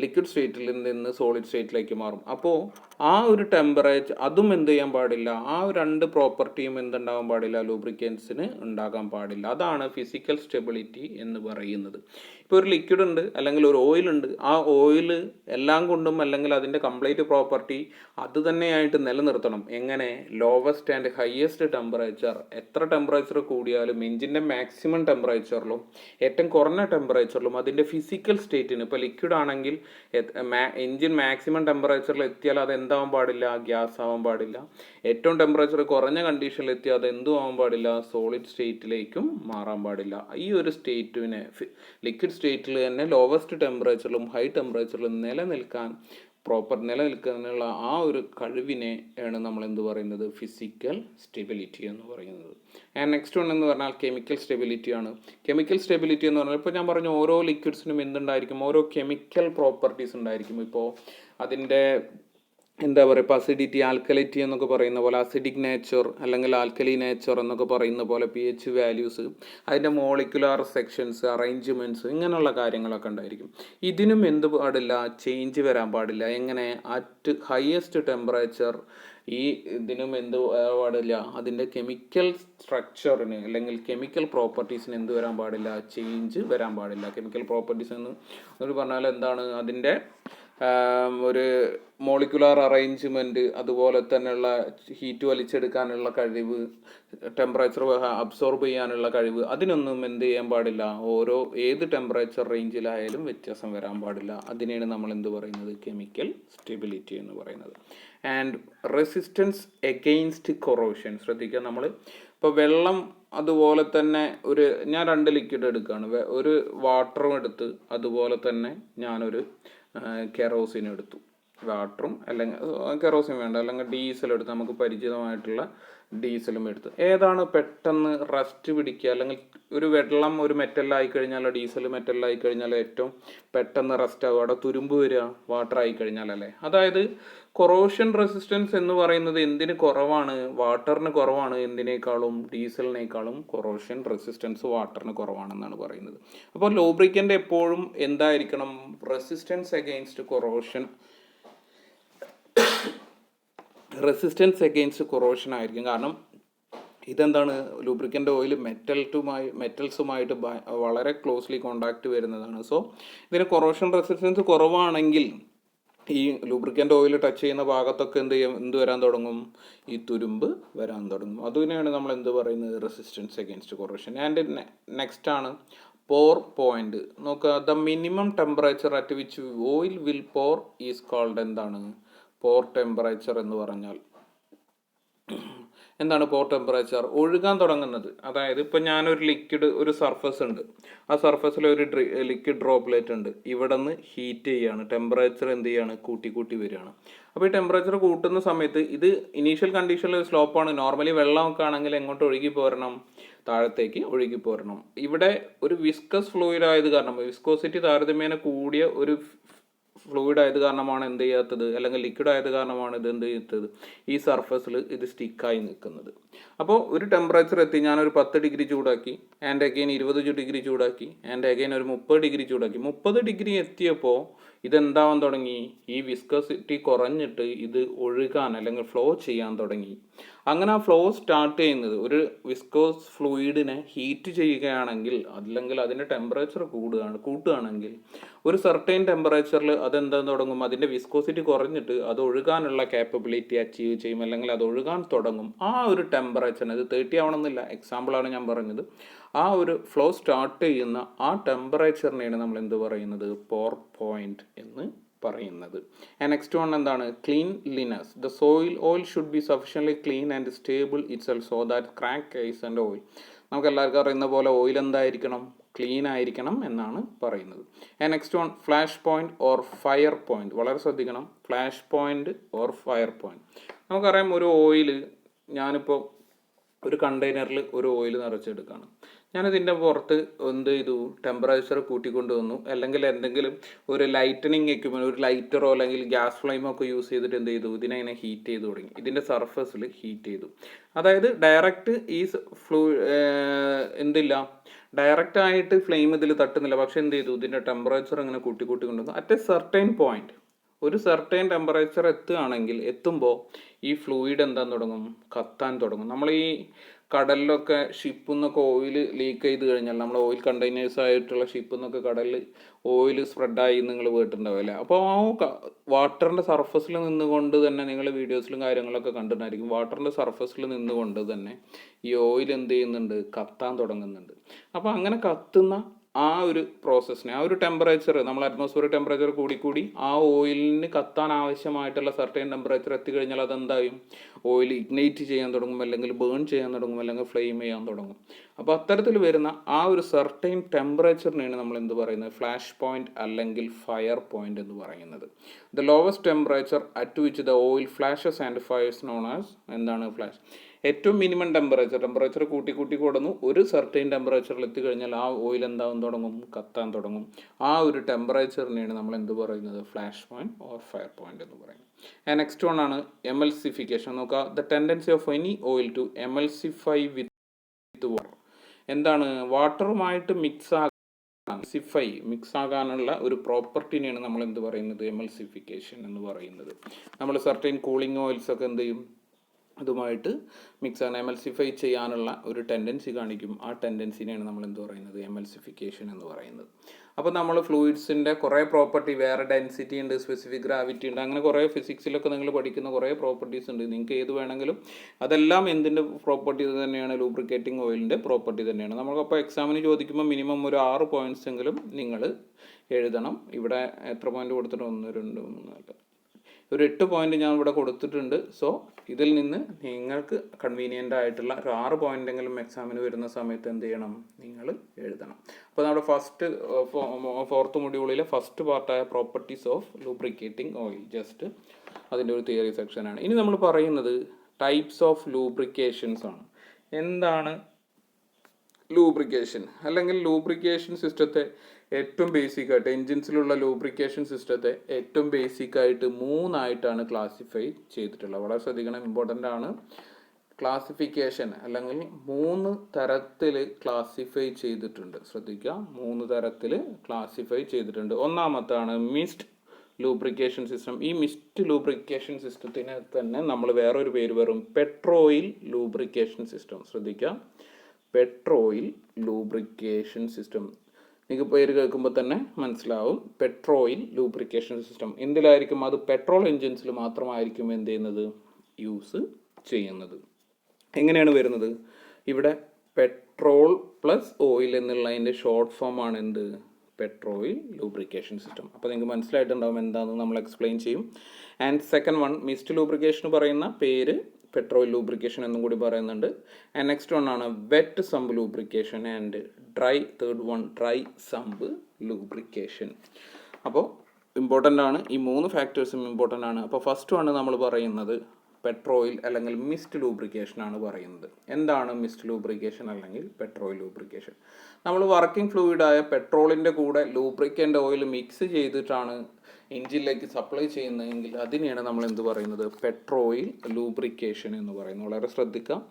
ലിക്വിഡ് സ്റ്റേറ്റിൽ നിന്ന് സോളിഡ് സ്റ്റേറ്റിലേക്ക് മാറും. അപ്പോൾ ആ ഒരു ടെമ്പറേച്ചർ അതും എന്ത് ചെയ്യാൻ പാടില്ല, ആ രണ്ട് പ്രോപ്പർട്ടിയും എന്തുണ്ടാകാൻ പാടില്ല, ലൂബ്രിക്കൻസിന് ഉണ്ടാകാൻ പാടില്ല. അതാണ് ഫിസിക്കൽ സ്റ്റെബിലിറ്റി എന്ന് പറയുന്നത്. ഇപ്പോൾ ഒരു ലിക്വിഡ് ഉണ്ട് അല്ലെങ്കിൽ ഒരു ഓയിൽ ഉണ്ട്, ആ ഓയിൽ എല്ലാം കൊണ്ടും അല്ലെങ്കിൽ അതിൻ്റെ കംപ്ലീറ്റ് പ്രോപ്പർട്ടി അത് തന്നെയായിട്ട് നിലനിർത്തണം. എങ്ങനെ, ലോവസ്റ്റ് ആൻഡ് ഹയസ്റ്റ് ടെമ്പറേച്ചർ, എത്ര ടെമ്പറേച്ചർ കൂടിയാലും എഞ്ചിൻ്റെ മാക്സിമം ടെമ്പറേച്ചറിലും ഏറ്റവും കുറഞ്ഞ ടെമ്പറേച്ചറിലും അതിൻ്റെ ഫിസിക്കൽ സ്റ്റേറ്റിന്, ഇപ്പോൾ ലിക്വിഡ് ആണെങ്കിൽ എഞ്ചിൻ മാക്സിമം ടെമ്പറേച്ചറിൽ എത്തിയാൽ അത് എന്താവാൻ പാടില്ല, ഗ്യാസ് ആവാൻ പാടില്ല. ഏറ്റവും ടെമ്പറേച്ചർ കുറഞ്ഞ കണ്ടീഷനിൽ എത്തിയാൽ അത് എന്തും ആവാൻ പാടില്ല, സോളിഡ് സ്റ്റേറ്റിലേക്കും മാറാൻ പാടില്ല. ഈ ഒരു സ്റ്റേറ്റിനെ ലിക്വിഡ് സ്റ്റേറ്റിൽ തന്നെ ലോവസ്റ്റ് ടെമ്പറേച്ചറിലും ഹൈ ടെമ്പറേച്ചറിലും നിലനിൽക്കാനുള്ള ആ ഒരു കഴിവിനെ ആണ് നമ്മൾ എന്ത് പറയുന്നത്, ഫിസിക്കൽ സ്റ്റെബിലിറ്റി എന്ന് പറയുന്നത്. ആൻഡ് നെക്സ്റ്റ് വൺ എന്ന് പറഞ്ഞാൽ കെമിക്കൽ സ്റ്റെബിലിറ്റി ആണ്. കെമിക്കൽ സ്റ്റെബിലിറ്റി എന്ന് പറഞ്ഞാൽ ഇപ്പോൾ ഞാൻ പറഞ്ഞു, ഓരോ ലിക്വിഡ്സിനും എന്തുണ്ടായിരിക്കും, ഓരോ കെമിക്കൽ പ്രോപ്പർട്ടീസ് ഉണ്ടായിരിക്കും. ഇപ്പോൾ അതിൻ്റെ എന്താ പറയുക, ഇപ്പോൾ അസിഡിറ്റി, ആൽക്കലിറ്റി എന്നൊക്കെ പറയുന്ന പോലെ, അസിഡിക് നേച്ചർ അല്ലെങ്കിൽ ആൽക്കലി നേച്ചർ എന്നൊക്കെ പറയുന്ന പോലെ, pH വാല്യൂസ്, അതിൻ്റെ മോളിക്കുലാർ സെക്ഷൻസ്, അറേഞ്ച്മെൻറ്റ്സ്, ഇങ്ങനെയുള്ള കാര്യങ്ങളൊക്കെ ഉണ്ടായിരിക്കും. ഇതിനും എന്ത് പാടില്ല, ചേഞ്ച് വരാൻ പാടില്ല. എങ്ങനെ, അറ്റ് ഹയസ്റ്റ് ടെമ്പറേച്ചർ ഇതിനും എന്ത് പാടില്ല, അതിൻ്റെ കെമിക്കൽ സ്ട്രക്ചറിന് അല്ലെങ്കിൽ കെമിക്കൽ പ്രോപ്പർട്ടീസിന് എന്ത് വരാൻ പാടില്ല, ചേഞ്ച് വരാൻ പാടില്ല. കെമിക്കൽ പ്രോപ്പർട്ടീസ് എന്ന് പറഞ്ഞാൽ എന്താണ്, അതിൻ്റെ ഒരു മോളിക്കുലാർ അറേഞ്ച്മെൻറ്റ്, അതുപോലെ തന്നെയുള്ള ഹീറ്റ് വലിച്ചെടുക്കാനുള്ള കഴിവ്, ടെമ്പറേച്ചർ അബ്സോർബ് ചെയ്യാനുള്ള കഴിവ്, അതിനൊന്നും എന്ത് ചെയ്യാൻ പാടില്ല, ഏത് ടെമ്പറേച്ചർ റേഞ്ചിലായാലും വ്യത്യാസം വരാൻ പാടില്ല. അതിനെയാണ് നമ്മൾ എന്ത് പറയുന്നത്, കെമിക്കൽ സ്റ്റെബിലിറ്റി എന്ന് പറയുന്നത്. And resistance against corrosion. ശ്രദ്ധിക്കുക, നമ്മൾ ഇപ്പോൾ വെള്ളം, അതുപോലെ തന്നെ ഞാൻ രണ്ട് ലിക്വിഡ് എടുക്കുകയാണ്, ഒരു വാട്ടറും എടുത്ത്, അതുപോലെ തന്നെ ഞാനൊരു കെറോസിൻ എടുത്തു. വാട്ടറും അല്ലെങ്കിൽ കെറോസിൻ വേണ്ട, അല്ലെങ്കിൽ ഡീസൽ എടുത്ത്, നമുക്ക് പരിചിതമായിട്ടുള്ള ഡീസലും എടുത്ത്. ഏതാണ് പെട്ടെന്ന് റസ്റ്റ് പിടിക്കുക, അല്ലെങ്കിൽ ഒരു വെള്ളം ഒരു മെറ്റലായി കഴിഞ്ഞാൽ, ഡീസൽ മെറ്റലായി കഴിഞ്ഞാൽ ഏറ്റവും പെട്ടെന്ന് റസ്റ്റ് ആകും, അവിടെ തുരുമ്പ് വരിക വാട്ടർ ആയി കഴിഞ്ഞാൽ അല്ലേ. അതായത് കൊറോഷൻ റെസിസ്റ്റൻസ് എന്ന് പറയുന്നത് എന്തിന് കുറവാണ്, വാട്ടറിന് കുറവാണ്, എന്തിനേക്കാളും, ഡീസലിനേക്കാളും കൊറോഷൻ റെസിസ്റ്റൻസ് വാട്ടറിന് കുറവാണെന്നാണ് പറയുന്നത്. അപ്പോൾ ലൂബ്രിക്കൻ്റ് എപ്പോഴും എന്തായിരിക്കണം, resistance against corrosion resistance against corrosion ആയിരിക്കും. കാരണം ഇതെന്താണ്, ലൂബ്രിക്കൻ്റ് ഓയിൽ മെറ്റൽസുമായിട്ട് വളരെ ക്ലോസ്ലി കോണ്ടാക്ട് വരുന്നതാണ്. സോ ഇതിന് കൊറോഷൻ റെസിസ്റ്റൻസ് കുറവാണെങ്കിൽ ഈ ലൂബ്രിക്കൻ്റ് ഓയിൽ ടച്ച് ചെയ്യുന്ന ഭാഗത്തൊക്കെ എന്ത് വരാൻ തുടങ്ങും, ഈ തുരുമ്പ് വരാൻ തുടങ്ങും. അതിനെയാണ് നമ്മൾ എന്ത് പറയുന്നത്, resistance against corrosion. And next ആണ് പോർ പോയിന്റ്. നോക്കുക, the minimum temperature at which oil will pour is cold. എന്താണ് പോർ ടെമ്പറേച്ചർ എന്ന് പറഞ്ഞാൽ? എന്താണ് പോർ ടെമ്പറേച്ചർ? ഒഴുകാൻ തുടങ്ങുന്നത്. അതായത് ഇപ്പം ഞാനൊരു ലിക്വിഡ്, ഒരു സർഫസ് ഉണ്ട്, ആ സർഫസിൽ ഒരു ലിക്വിഡ് ഡ്രോപ്പ്ലെറ്റ് ഉണ്ട്. ഇവിടെ നിന്ന് ഹീറ്റ് ചെയ്യുകയാണ്, ടെമ്പറേച്ചർ എന്ത് ചെയ്യാണ്, കൂട്ടി വരികയാണ്. അപ്പോൾ ഈ ടെമ്പറേച്ചർ കൂട്ടുന്ന സമയത്ത് ഇത് ഇനീഷ്യൽ കണ്ടീഷനിൽ ഒരു സ്ലോപ്പാണ്. നോർമലി വെള്ളമൊക്കെ ആണെങ്കിൽ എങ്ങോട്ട് ഒഴുകി പോരണം, താഴത്തേക്ക് ഒഴുകി പോരണം. ഇവിടെ ഒരു വിസ്കസ് ഫ്ലൂയിഡ് ആയത് കാരണം, വിസ്കോസിറ്റി താരതമ്യേന കൂടിയ ഒരു ഫ്ലൂയിഡ് ആയത് കാരണമാണ് എന്ത് ചെയ്യാത്തത്, അല്ലെങ്കിൽ ലിക്വിഡ് ആയത് കാരണമാണ് ഇത് എന്ത് ചെയ്യാത്തത്, ഈ സർഫസിൽ ഇത് സ്റ്റിക്കായി നിൽക്കുന്നത്. അപ്പോൾ ഒരു ടെമ്പറേച്ചർ എത്തി, ഞാനൊരു 10 ഡിഗ്രി ചൂടാക്കി, ആൻഡ് അഗെയിൻ 20 ഡിഗ്രി ചൂടാക്കി, ആൻഡ് അഗെയിൻ ഒരു 30 ഡിഗ്രി ചൂടാക്കി. 30 ഡിഗ്രി എത്തിയപ്പോൾ ഇതെന്താവാൻ തുടങ്ങി, ഈ വിസ്കോസിറ്റി കുറഞ്ഞിട്ട് ഇത് ഒഴുകാൻ അല്ലെങ്കിൽ ഫ്ലോ ചെയ്യാൻ തുടങ്ങി. അങ്ങനെ ആ ഫ്ലോ സ്റ്റാർട്ട് ചെയ്യുന്നത്, ഒരു വിസ്കോസ് ഫ്ലൂയിഡിനെ ഹീറ്റ് ചെയ്യുകയാണെങ്കിൽ അല്ലെങ്കിൽ അതിൻ്റെ ടെമ്പറേച്ചർ കൂട്ടുകയാണെങ്കിൽ ഒരു സർട്ടൈൻ ടെമ്പറേച്ചറിൽ അതെന്താ തുടങ്ങും, അതിൻ്റെ വിസ്കോസിറ്റി കുറഞ്ഞിട്ട് അത് ഒഴുകാനുള്ള കാപ്പബിലിറ്റി അച്ചീവ് ചെയ്യും, അല്ലെങ്കിൽ അത് ഒഴുകാൻ തുടങ്ങും. ആ ഒരു ടെമ്പറേച്ചറിന്, ഇത് 30 ആവണമെന്നില്ല, എക്സാമ്പിളാണ് ഞാൻ പറഞ്ഞത്, ആ ഒരു ഫ്ലോ സ്റ്റാർട്ട് ചെയ്യുന്ന ആ ടെമ്പറേച്ചറിനെയാണ് നമ്മൾ എന്ത് പറയുന്നത്, പോർ പോയിന്റ് എന്ന് പറയുന്നത്. ആൻഡ് നെക്സ്റ്റ് വൺ എന്താണ്, cleanliness. The oil should be sufficiently clean and stable itself so that crack ice and oil. നമുക്ക് എല്ലാവർക്കും അറിയുന്ന പോലെ ഓയിൽ എന്തായിരിക്കണം, ക്ലീൻ ആയിരിക്കണം എന്നാണ് പറയുന്നത്. And next one flash point or fire point. വളരെ ശ്രദ്ധിക്കണം, flash point or fire point. നമുക്കറിയാം, ഒരു ഓയിൽ, ഞാനിപ്പോൾ ഒരു കണ്ടെയ്നറിൽ ഒരു ഓയിൽ നിറച്ചെടുക്കുകയാണ്. ഞാനിതിൻ്റെ പുറത്ത് എന്ത് ചെയ്തു, ടെമ്പറേച്ചർ കൂട്ടിക്കൊണ്ട് വന്നു, അല്ലെങ്കിൽ എന്തെങ്കിലും ഒരു ലൈറ്റനിങ് എക്യുപ്മെൻറ്റ്, ഒരു ലൈറ്ററോ അല്ലെങ്കിൽ ഗ്യാസ് ഫ്ലെയിമോ ഒക്കെ യൂസ് ചെയ്തിട്ട് എന്ത് ചെയ്തു, ഇതിനെ ഹീറ്റ് ചെയ്ത് തുടങ്ങി. ഇതിൻ്റെ സർഫസിൽ ഹീറ്റ് ചെയ്തു. അതായത് ഡയറക്റ്റ് ഈ എന്തില്ല, ഡയറക്റ്റ് ആയിട്ട് ഫ്ലെയിം ഇതിൽ തട്ടുന്നില്ല, പക്ഷെ എന്ത് ചെയ്തു, ഇതിൻ്റെ ടെമ്പറേച്ചർ ഇങ്ങനെ കൊണ്ടുവന്നു. അറ്റ് എ സർട്ടൈൻ പോയിന്റ്, ഒരു സർട്ടൈൻ ടെമ്പറേച്ചർ എത്തുമ്പോൾ ഈ ഫ്ലൂയിഡ് എന്താൻ തുടങ്ങും, കത്താൻ തുടങ്ങും. നമ്മൾ ഈ കടലിലൊക്കെ ഷിപ്പിൽ നിന്നൊക്കെ ഓയിൽ ലീക്ക് ചെയ്ത് കഴിഞ്ഞാൽ, നമ്മൾ ഓയിൽ കണ്ടെയ്നേഴ്സ് ആയിട്ടുള്ള ഷിപ്പിൽ നിന്നൊക്കെ കടലിൽ ഓയിൽ സ്പ്രെഡായി നിങ്ങൾ കേട്ടിട്ടുണ്ടാവില്ലേ. അപ്പോൾ ആ വാട്ടറിൻ്റെ സർഫസിൽ നിന്നുകൊണ്ട് തന്നെ, നിങ്ങൾ വീഡിയോസിലും കാര്യങ്ങളൊക്കെ കണ്ടിട്ടുണ്ടായിരിക്കും, വാട്ടറിൻ്റെ സർഫസിൽ നിന്നുകൊണ്ട് തന്നെ ഈ ഓയിൽ എന്ത് ചെയ്യുന്നുണ്ട്, കത്താൻ തുടങ്ങുന്നുണ്ട്. അപ്പോൾ അങ്ങനെ കത്തുന്ന ആ ഒരു പ്രോസസ്സിനെ, ആ ഒരു ടെമ്പറേച്ചർ, നമ്മൾ അറ്റ്മോസ്ഫിയർ ടെമ്പറേച്ചർ കൂടി ആ ഓയിലിന് കത്താൻ ആവശ്യമായിട്ടുള്ള സർട്ടൈൻ ടെമ്പറേച്ചർ എത്തിക്കഴിഞ്ഞാൽ അതെന്തായും, ഓയിൽ ഇഗ്നൈറ്റ് ചെയ്യാൻ തുടങ്ങും, അല്ലെങ്കിൽ ബേൺ ചെയ്യാൻ തുടങ്ങും, അല്ലെങ്കിൽ ഫ്ലെയിം ചെയ്യാൻ തുടങ്ങും. അപ്പോൾ അത്തരത്തിൽ വരുന്ന ആ ഒരു സർട്ടൈൻ ടെമ്പറേച്ചറിനെയാണ് നമ്മൾ എന്ത് പറയുന്നത്, ഫ്ലാഷ് പോയിന്റ് അല്ലെങ്കിൽ ഫയർ പോയിന്റ് എന്ന് പറയുന്നത്. The lowest temperature at which the oil flashes and fires known as, എന്താണ് ഫ്ലാഷ്. ഏറ്റവും മിനിമം ടെമ്പറേച്ചർ കൂട്ടി കൊടുന്നു, ഒരു സർട്ടൈൻ ടെമ്പറേച്ചറിൽ എത്തിക്കഴിഞ്ഞാൽ ആ ഓയിൽ എന്താവും തുടങ്ങും, കത്താൻ തുടങ്ങും. ആ ഒരു ടെമ്പറേച്ചറിനെയാണ് നമ്മൾ എന്ത് പറയുന്നത്, flash point or fire point എന്ന് പറയുന്നത്. നെക്സ്റ്റ് വൺ ആണ് എമൽസിഫിക്കേഷൻ. നോക്കുക, the tendency of any oil to emulsify with water. എന്താണ്, വാട്ടറുമായിട്ട് മിക്സ് ആകാനുള്ള ഒരു പ്രോപ്പർട്ടിനെയാണ് നമ്മൾ എന്ത് പറയുന്നത്, എമൽസിഫിക്കേഷൻ എന്ന് പറയുന്നത്. നമ്മൾ സർട്ടൈൻ കൂളിംഗ് ഓയിൽസ് ഒക്കെ എന്ത് ചെയ്യും, അതുമായിട്ട് മിക്സ് ആണ്, എമൽസിഫൈ ചെയ്യാനുള്ള ഒരു ടെൻഡൻസി കാണിക്കും. ആ ടെൻഡൻസിനെയാണ് നമ്മൾ എന്ത് പറയുന്നത്, എമൽസിഫിക്കേഷൻ എന്ന് പറയുന്നത്. അപ്പോൾ നമ്മൾ ഫ്ലൂയിഡ്സിൻ്റെ കുറേ പ്രോപ്പർട്ടി, വേറെ ഡെൻസിറ്റി ഉണ്ട്, സ്പെസിഫിക് ഗ്രാവിറ്റി ഉണ്ട്, അങ്ങനെ കുറേ ഫിസിക്സിലൊക്കെ നിങ്ങൾ പഠിക്കുന്ന കുറേ പ്രോപ്പർട്ടീസ് ഉണ്ട്. നിങ്ങൾക്ക് ഏത് വേണമെങ്കിലും, അതെല്ലാം എന്തിൻ്റെ പ്രോപ്പർട്ടി തന്നെയാണ്, ലൂബ്രിക്കേറ്റിംഗ് ഓയിലിൻ്റെ പ്രോപ്പർട്ടി തന്നെയാണ്. നമുക്കപ്പോൾ എക്സാമിന് ചോദിക്കുമ്പോൾ മിനിമം ഒരു 6 പോയിന്റ്സ് എങ്കിലും നിങ്ങൾ എഴുതണം. ഇവിടെ എത്ര പോയിന്റ് കൊടുത്തിട്ട്, 1 2 3 4 ഒരു 8 പോയിന്റ് ഞാൻ ഇവിടെ കൊടുത്തിട്ടുണ്ട്. സോ ഇതിൽ നിന്ന് നിങ്ങൾക്ക് കൺവീനിയൻ്റ് ആയിട്ടുള്ള ഒരു 6 പോയിന്റെങ്കിലും എക്സാമിന് വരുന്ന സമയത്ത് എന്ത് ചെയ്യണം, നിങ്ങൾ എഴുതണം. അപ്പോൾ നമ്മുടെ ഫോർത്ത് മൊഡ്യൂളിലെ ഫസ്റ്റ് പാർട്ടായ properties of lubricating oil, just അതിൻ്റെ ഒരു തിയറി സെക്ഷനാണ്. ഇനി നമ്മൾ പറയുന്നത് ടൈപ്സ് ഓഫ് ലൂബ്രിക്കേഷൻസ് ആണ്. എന്താണ് ലൂബ്രിക്കേഷൻ, അല്ലെങ്കിൽ ലൂബ്രിക്കേഷൻ സിസ്റ്റത്തെ ഏറ്റവും ബേസിക് ആയിട്ട്, എൻജിൻസിലുള്ള ലൂബ്രിക്കേഷൻ സിസ്റ്റത്തെ ഏറ്റവും ബേസിക് ആയിട്ട് 3 ആയിട്ടാണ് ക്ലാസിഫൈ ചെയ്തിട്ടുള്ളത്. വളരെ ശ്രദ്ധിക്കണം, ഇമ്പോർട്ടൻ്റ് ആണ്. ക്ലാസിഫിക്കേഷൻ അല്ലെങ്കിൽ 3 തരത്തിൽ ക്ലാസിഫൈ ചെയ്തിട്ടുണ്ട്. ശ്രദ്ധിക്കുക, 3 തരത്തിൽ ക്ലാസിഫൈ ചെയ്തിട്ടുണ്ട്. ഒന്നാമത്താണ് മിക്സ്ഡ് ലൂബ്രിക്കേഷൻ സിസ്റ്റം. ഈ മിസ്റ്റ് ലൂബ്രിക്കേഷൻ സിസ്റ്റത്തിന് തന്നെ നമ്മൾ വേറൊരു പേര് പറയും പെട്രോയിൽ ലൂബ്രിക്കേഷൻ സിസ്റ്റം. ശ്രദ്ധിക്കുക, പെട്രോയിൽ ലൂബ്രിക്കേഷൻ സിസ്റ്റം. നിങ്ങൾക്ക് പേര് കേൾക്കുമ്പോൾ തന്നെ മനസ്സിലാവും പെട്രോയിൽ ലൂബ്രിക്കേഷൻ സിസ്റ്റം. എന്തിലായിരിക്കും അത്? പെട്രോൾ എൻജിൻസിൽ മാത്രമായിരിക്കും എന്ത് ചെയ്യുന്നത്, യൂസ് ചെയ്യുന്നത്. എങ്ങനെയാണ് വരുന്നത്? ഇവിടെ പെട്രോൾ പ്ലസ് ഓയിൽ എന്നുള്ളതിൻ്റെ ഷോർട്ട് ഫോം ആണ് എന്ത്, പെട്രോയിൽ ലൂബ്രിക്കേഷൻ സിസ്റ്റം. അപ്പോൾ നിങ്ങൾക്ക് മനസ്സിലായിട്ടുണ്ടാവും എന്താണെന്ന് നമ്മൾ എക്സ്പ്ലെയിൻ ചെയ്യും. And second one, mist lubrication പറയുന്ന പേര് പെട്രോയിൽ ലൂബ്രിക്കേഷൻ എന്നും കൂടി പറയുന്നുണ്ട്. ആൻഡ് നെക്സ്റ്റ് വൺ ആണ് wet sump lubrication and third one dry sump lubrication. അപ്പോൾ ഇമ്പോർട്ടൻ്റ് ആണ്, ഈ 3 ഫാക്ടേഴ്സും ഇമ്പോർട്ടൻ്റ് ആണ്. അപ്പോൾ ഫസ്റ്റ് ആണ് നമ്മൾ പറയുന്നത് പെട്രോയിൽ അല്ലെങ്കിൽ മിസ്റ്റ് ലൂബ്രിക്കേഷൻ ആണ് പറയുന്നത്. എന്താണ് മിസ്റ്റ് ലൂബ്രിക്കേഷൻ അല്ലെങ്കിൽ പെട്രോയിൽ ലൂബ്രിക്കേഷൻ? നമ്മൾ വർക്കിംഗ് ഫ്ലൂയിഡായ പെട്രോളിൻ്റെ കൂടെ ലൂബ്രിക്കൻ്റ് ഓയിൽ മിക്സ് ചെയ്തിട്ടാണ് എഞ്ചിനിലേക്ക് സപ്ലൈ ചെയ്യുന്നതെങ്കിൽ അതിനെയാണ് നമ്മൾ എന്ത് പറയുന്നത്, പെട്രോയിൽ ലൂബ്രിക്കേഷൻ എന്ന് പറയുന്നത്. വളരെ ശ്രദ്ധിക്കുക,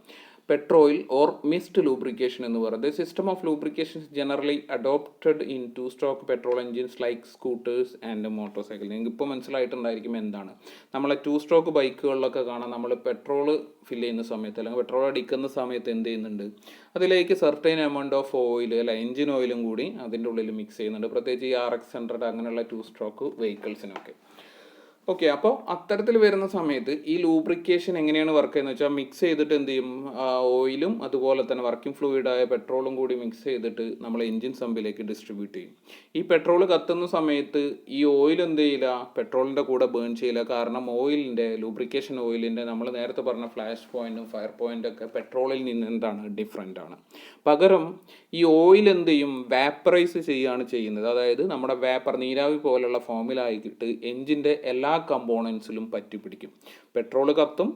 പെട്രോയിൽ ഓർ മിസ്റ്റ് ലൂബ്രിക്കേഷൻ എന്ന് പറയുന്നത് system of lubrication generally adopted in 2-stroke petrol engines like scooters and motor cycle. നിങ്ങൾക്ക് ഇപ്പോൾ മനസ്സിലായിട്ടുണ്ടായിരിക്കും എന്താണ്. നമ്മളെ 2-stroke ബൈക്കുകളിലൊക്കെ കാണാം, നമ്മൾ പെട്രോൾ ഫില്ല് ചെയ്യുന്ന സമയത്ത് അല്ലെങ്കിൽ പെട്രോൾ അടിക്കുന്ന സമയത്ത് എന്ത് ചെയ്യുന്നുണ്ട്, അതിലേക്ക് സർട്ടൈൻ എമൗണ്ട് ഓഫ് ഓയിൽ അല്ല എഞ്ചിൻ ഓയിലും കൂടി അതിൻ്റെ ഉള്ളിൽ മിക്സ് ചെയ്യുന്നുണ്ട്, പ്രത്യേകിച്ച് ഈ RX100 അങ്ങനെയുള്ള 2-stroke വെഹിക്കിൾസിനൊക്കെ. ഓക്കെ, അപ്പോൾ അത്തരത്തിൽ വരുന്ന സമയത്ത് ഈ ലൂബ്രിക്കേഷൻ എങ്ങനെയാണ് വർക്ക് ചെയ്യുന്നത് വെച്ചാൽ മിക്സ് ചെയ്തിട്ട് എന്ത് ചെയ്യും, ഓയിലും അതുപോലെ തന്നെ വർക്കിംഗ് ഫ്ലൂയിഡായ പെട്രോളും കൂടി മിക്സ് ചെയ്തിട്ട് നമ്മൾ എഞ്ചിൻ സമ്പിലേക്ക് ഡിസ്ട്രിബ്യൂട്ട് ചെയ്യും. ഈ പെട്രോൾ കത്തുന്ന സമയത്ത് ഈ ഓയിൽ എന്ത് ചെയ്യില്ല, പെട്രോളിൻ്റെ കൂടെ ബേൺ ചെയ്യില്ല. കാരണം ഓയിലിൻ്റെ ലൂബ്രിക്കേഷൻ ഓയിലിൻ്റെ നമ്മൾ നേരത്തെ പറഞ്ഞ ഫ്ലാഷ് പോയിന്റും ഫയർ പോയിന്റും ഒക്കെ പെട്രോളിൽ നിന്ന് എന്താണ് ഡിഫറെൻ്റ് ആണ്. പകരം ഈ ഓയിൽ എന്ത് ചെയ്യും, വാപ്പറൈസ് ചെയ്യുകയാണ് ചെയ്യുന്നത്. അതായത് നമ്മുടെ വേപ്പർ നീരാവി പോലുള്ള ഫോമിലായിട്ട് എഞ്ചിൻ്റെ എല്ലാ കമ്പോണൻസിലും പറ്റി പിടിക്കും. പെട്രോൾ കത്തും,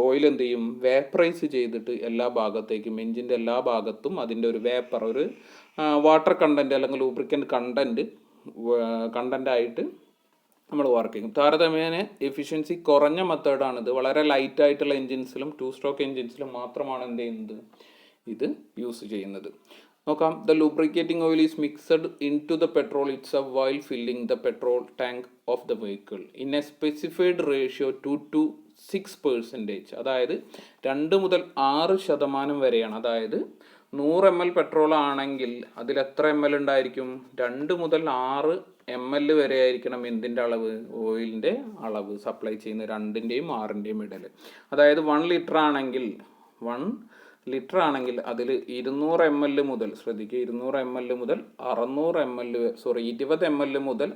ഓയിൽ എന്ത് ചെയ്യും, വേപ്പറൈസ് ചെയ്തിട്ട് എല്ലാ ഭാഗത്തേക്കും എഞ്ചിൻ്റെ എല്ലാ ഭാഗത്തും അതിൻ്റെ ഒരു വേപ്പർ, ഒരു വാട്ടർ കണ്ടൻറ്റ് അല്ലെങ്കിൽ ലൂബ്രിക്കൻ്റ് കണ്ടൻ്റായിട്ട് നമ്മൾ വർക്ക് ചെയ്യും. താരതമ്യേന എഫിഷ്യൻസി കുറഞ്ഞ മെത്തേഡാണിത്. വളരെ ലൈറ്റ് ആയിട്ടുള്ള എഞ്ചിൻസിലും 2-stroke എഞ്ചിൻസിലും മാത്രമാണ് എന്ത് ചെയ്യുന്നത്, ഇത് യൂസ് ചെയ്യുന്നത്. നോക്കാം, the lubricating oil is mixed into the petrol itself while filling the petrol tank of the vehicle in a specified ratio 2 to 6%. അതായത് 2 മുതൽ 6% വരെയാണ്. അതായത് 100 ml പെട്രോൾ ആണെങ്കിൽ അതിൽ എത്ര ml ഉണ്ടായിരിക്കും, 2 മുതൽ 6 ml വരെ ആയിരിക്കണം എന്തിൻ്റെ അളവ്, ഓയിലിൻ്റെ അളവ് സപ്ലൈ ചെയ്യുന്ന 2ൻ്റെയും 6ൻ്റെയും ഇടയിൽ. അതായത് 1 ലിറ്റർ ആണെങ്കിൽ അതിൽ 200 ml മുതൽ, ശ്രദ്ധിക്കുക, 200 ml മുതൽ 600 ml, 20 ml മുതൽ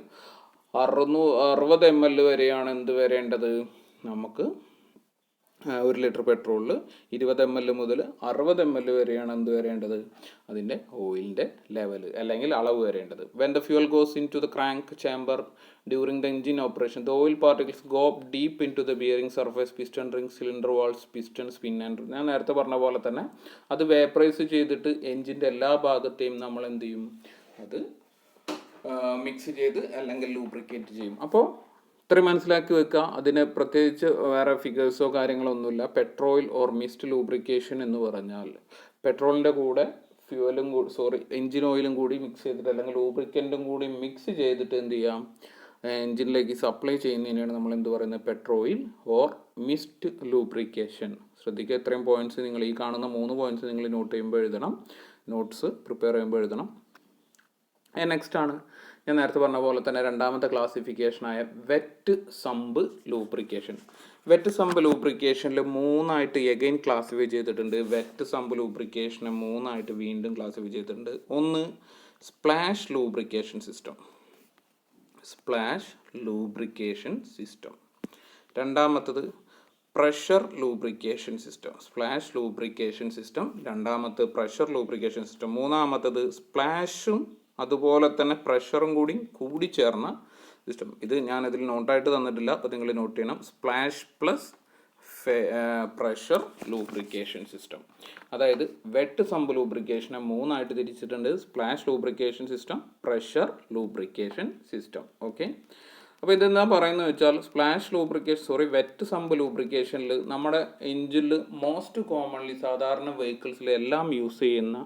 60 ml വരെയാണ് എന്ത് വരേണ്ടത്, നമുക്ക് 1 ലിറ്റർ പെട്രോളിൽ 20 ml മുതൽ 60 ml വരെയാണ് എന്ത് വരേണ്ടത്, അതിൻ്റെ ഓയിലിൻ്റെ ലെവൽ അല്ലെങ്കിൽ അളവ് വരേണ്ടത്. When the fuel goes into the crank chamber during the engine operation the oil particles go deep into the bearing surface, piston ring, cylinder walls, piston, spin and, ഞാൻ നേരത്തെ പറഞ്ഞ പോലെ തന്നെ അത് vaporise ചെയ്തിട്ട് എഞ്ചിൻ്റെ എല്ലാ ഭാഗത്തെയും നമ്മൾ എന്ത് ചെയ്യും, അത് മിക്സ് ചെയ്ത് അല്ലെങ്കിൽ ലൂബ്രിക്കേറ്റ് ചെയ്യും. അപ്പോൾ ഇത്രയും മനസ്സിലാക്കി വെക്കുക. അതിന് പ്രത്യേകിച്ച് വേറെ ഫിഗേഴ്സോ കാര്യങ്ങളോ ഒന്നുമില്ല. പെട്രോയിൽ ഓർ മിസ്റ്റ് ലൂബ്രിക്കേഷൻ എന്ന് പറഞ്ഞാൽ പെട്രോളിൻ്റെ കൂടെ ഫ്യൂവലും കൂടി എഞ്ചിൻ ഓയിലും കൂടി മിക്സ് ചെയ്തിട്ട് അല്ലെങ്കിൽ ലൂബ്രിക്കൻറ്റും കൂടി മിക്സ് ചെയ്തിട്ട് എന്ത് ചെയ്യാം, എഞ്ചിനിലേക്ക് സപ്ലൈ ചെയ്യുന്നതിനാണ് നമ്മൾ എന്ത് പറയുന്നത്, പെട്രോയിൽ ഓർ മിസ്റ്റ് ലൂബ്രിക്കേഷൻ. ശ്രദ്ധിക്കുക, ഇത്രയും പോയിന്റ്സ് നിങ്ങൾ ഈ കാണുന്ന 3 പോയിന്റ്സ് നിങ്ങൾ നോട്ട് ചെയ്യുമ്പോൾ എഴുതണം, നോട്ട്സ് പ്രിപ്പയർ ചെയ്യുമ്പോൾ എഴുതണം. നെക്സ്റ്റ് ആണ് ഞാൻ നേരത്തെ പറഞ്ഞ പോലെ തന്നെ രണ്ടാമത്തെ ക്ലാസിഫിക്കേഷനായ wet sump lubrication. Wet sump ലൂബ്രിക്കേഷനിൽ 3ആയിട്ട് എഗെയിൻ ക്ലാസിഫൈ ചെയ്തിട്ടുണ്ട്. വെറ്റ് സമ്പ് ലൂബ്രിക്കേഷനെ 3ആയിട്ട് വീണ്ടും ക്ലാസിഫൈ ചെയ്തിട്ടുണ്ട്. ഒന്ന് സ്പ്ലാഷ് ലൂബ്രിക്കേഷൻ സിസ്റ്റം, രണ്ടാമത്തത് pressure lubrication system, splash lubrication system, രണ്ടാമത്തെ പ്രഷർ ലൂബ്രിക്കേഷൻ സിസ്റ്റം, മൂന്നാമത്തത് സ്പ്ലാഷും അതുപോലെ തന്നെ പ്രഷറും കൂടി ചേർന്ന സിസ്റ്റം. ഇത് ഞാൻ ഇതിൽ നോട്ടായിട്ട് തന്നിട്ടില്ല, അപ്പോൾ നിങ്ങൾ നോട്ട് ചെയ്യണം. Splash plus pressure lubrication system. അതായത് വെറ്റ് സമ്പ് ലൂബ്രിക്കേഷനെ 3ആയിട്ട് തിരിച്ചിട്ടുണ്ട്. Splash lubrication system, pressure lubrication system. Okay, അപ്പോൾ ഇതെന്താ പറയുന്നത് വെച്ചാൽ വെറ്റ് സമ്പ് ലൂബ്രിക്കേഷനിൽ നമ്മുടെ എഞ്ചിനിൽ മോസ്റ്റ് കോമൺലി സാധാരണ വെഹിക്കിൾസിൽ എല്ലാം യൂസ് ചെയ്യുന്ന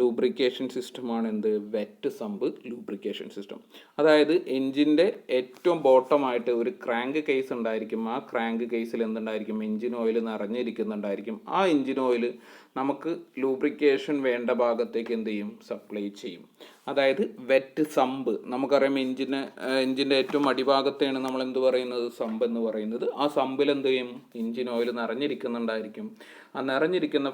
ലൂബ്രിക്കേഷൻ സിസ്റ്റമാണ് എന്ത്, വെറ്റ് സമ്പ് ലൂബ്രിക്കേഷൻ സിസ്റ്റം. അതായത് എഞ്ചിൻ്റെ ഏറ്റവും ബോട്ടമായിട്ട് ഒരു ക്രാങ്ക് കേസ് ഉണ്ടായിരിക്കും. ആ ക്രാങ്ക് കേസിൽ എന്തുണ്ടായിരിക്കും, എഞ്ചിൻ ഓയിൽ നിറഞ്ഞിരിക്കുന്നുണ്ടായിരിക്കും. ആ എഞ്ചിൻ ഓയിൽ നമുക്ക് ലൂബ്രിക്കേഷൻ വേണ്ട ഭാഗത്തേക്ക് എന്ത് ചെയ്യും, സപ്ലൈ ചെയ്യും. അതായത് വെറ്റ് സമ്പ്, നമുക്കറിയാം എഞ്ചിൻ്റെ ഏറ്റവും അടിഭാഗത്തെയാണ് നമ്മൾ എന്ത് പറയുന്നത്, സമ്പ് എന്ന് പറയുന്നത്. ആ സമ്പിൽ എന്ത് ചെയ്യും, എഞ്ചിൻ ഓയിൽ നിറഞ്ഞിരിക്കുന്നുണ്ടായിരിക്കും. ആ നിറഞ്ഞിരിക്കുന്ന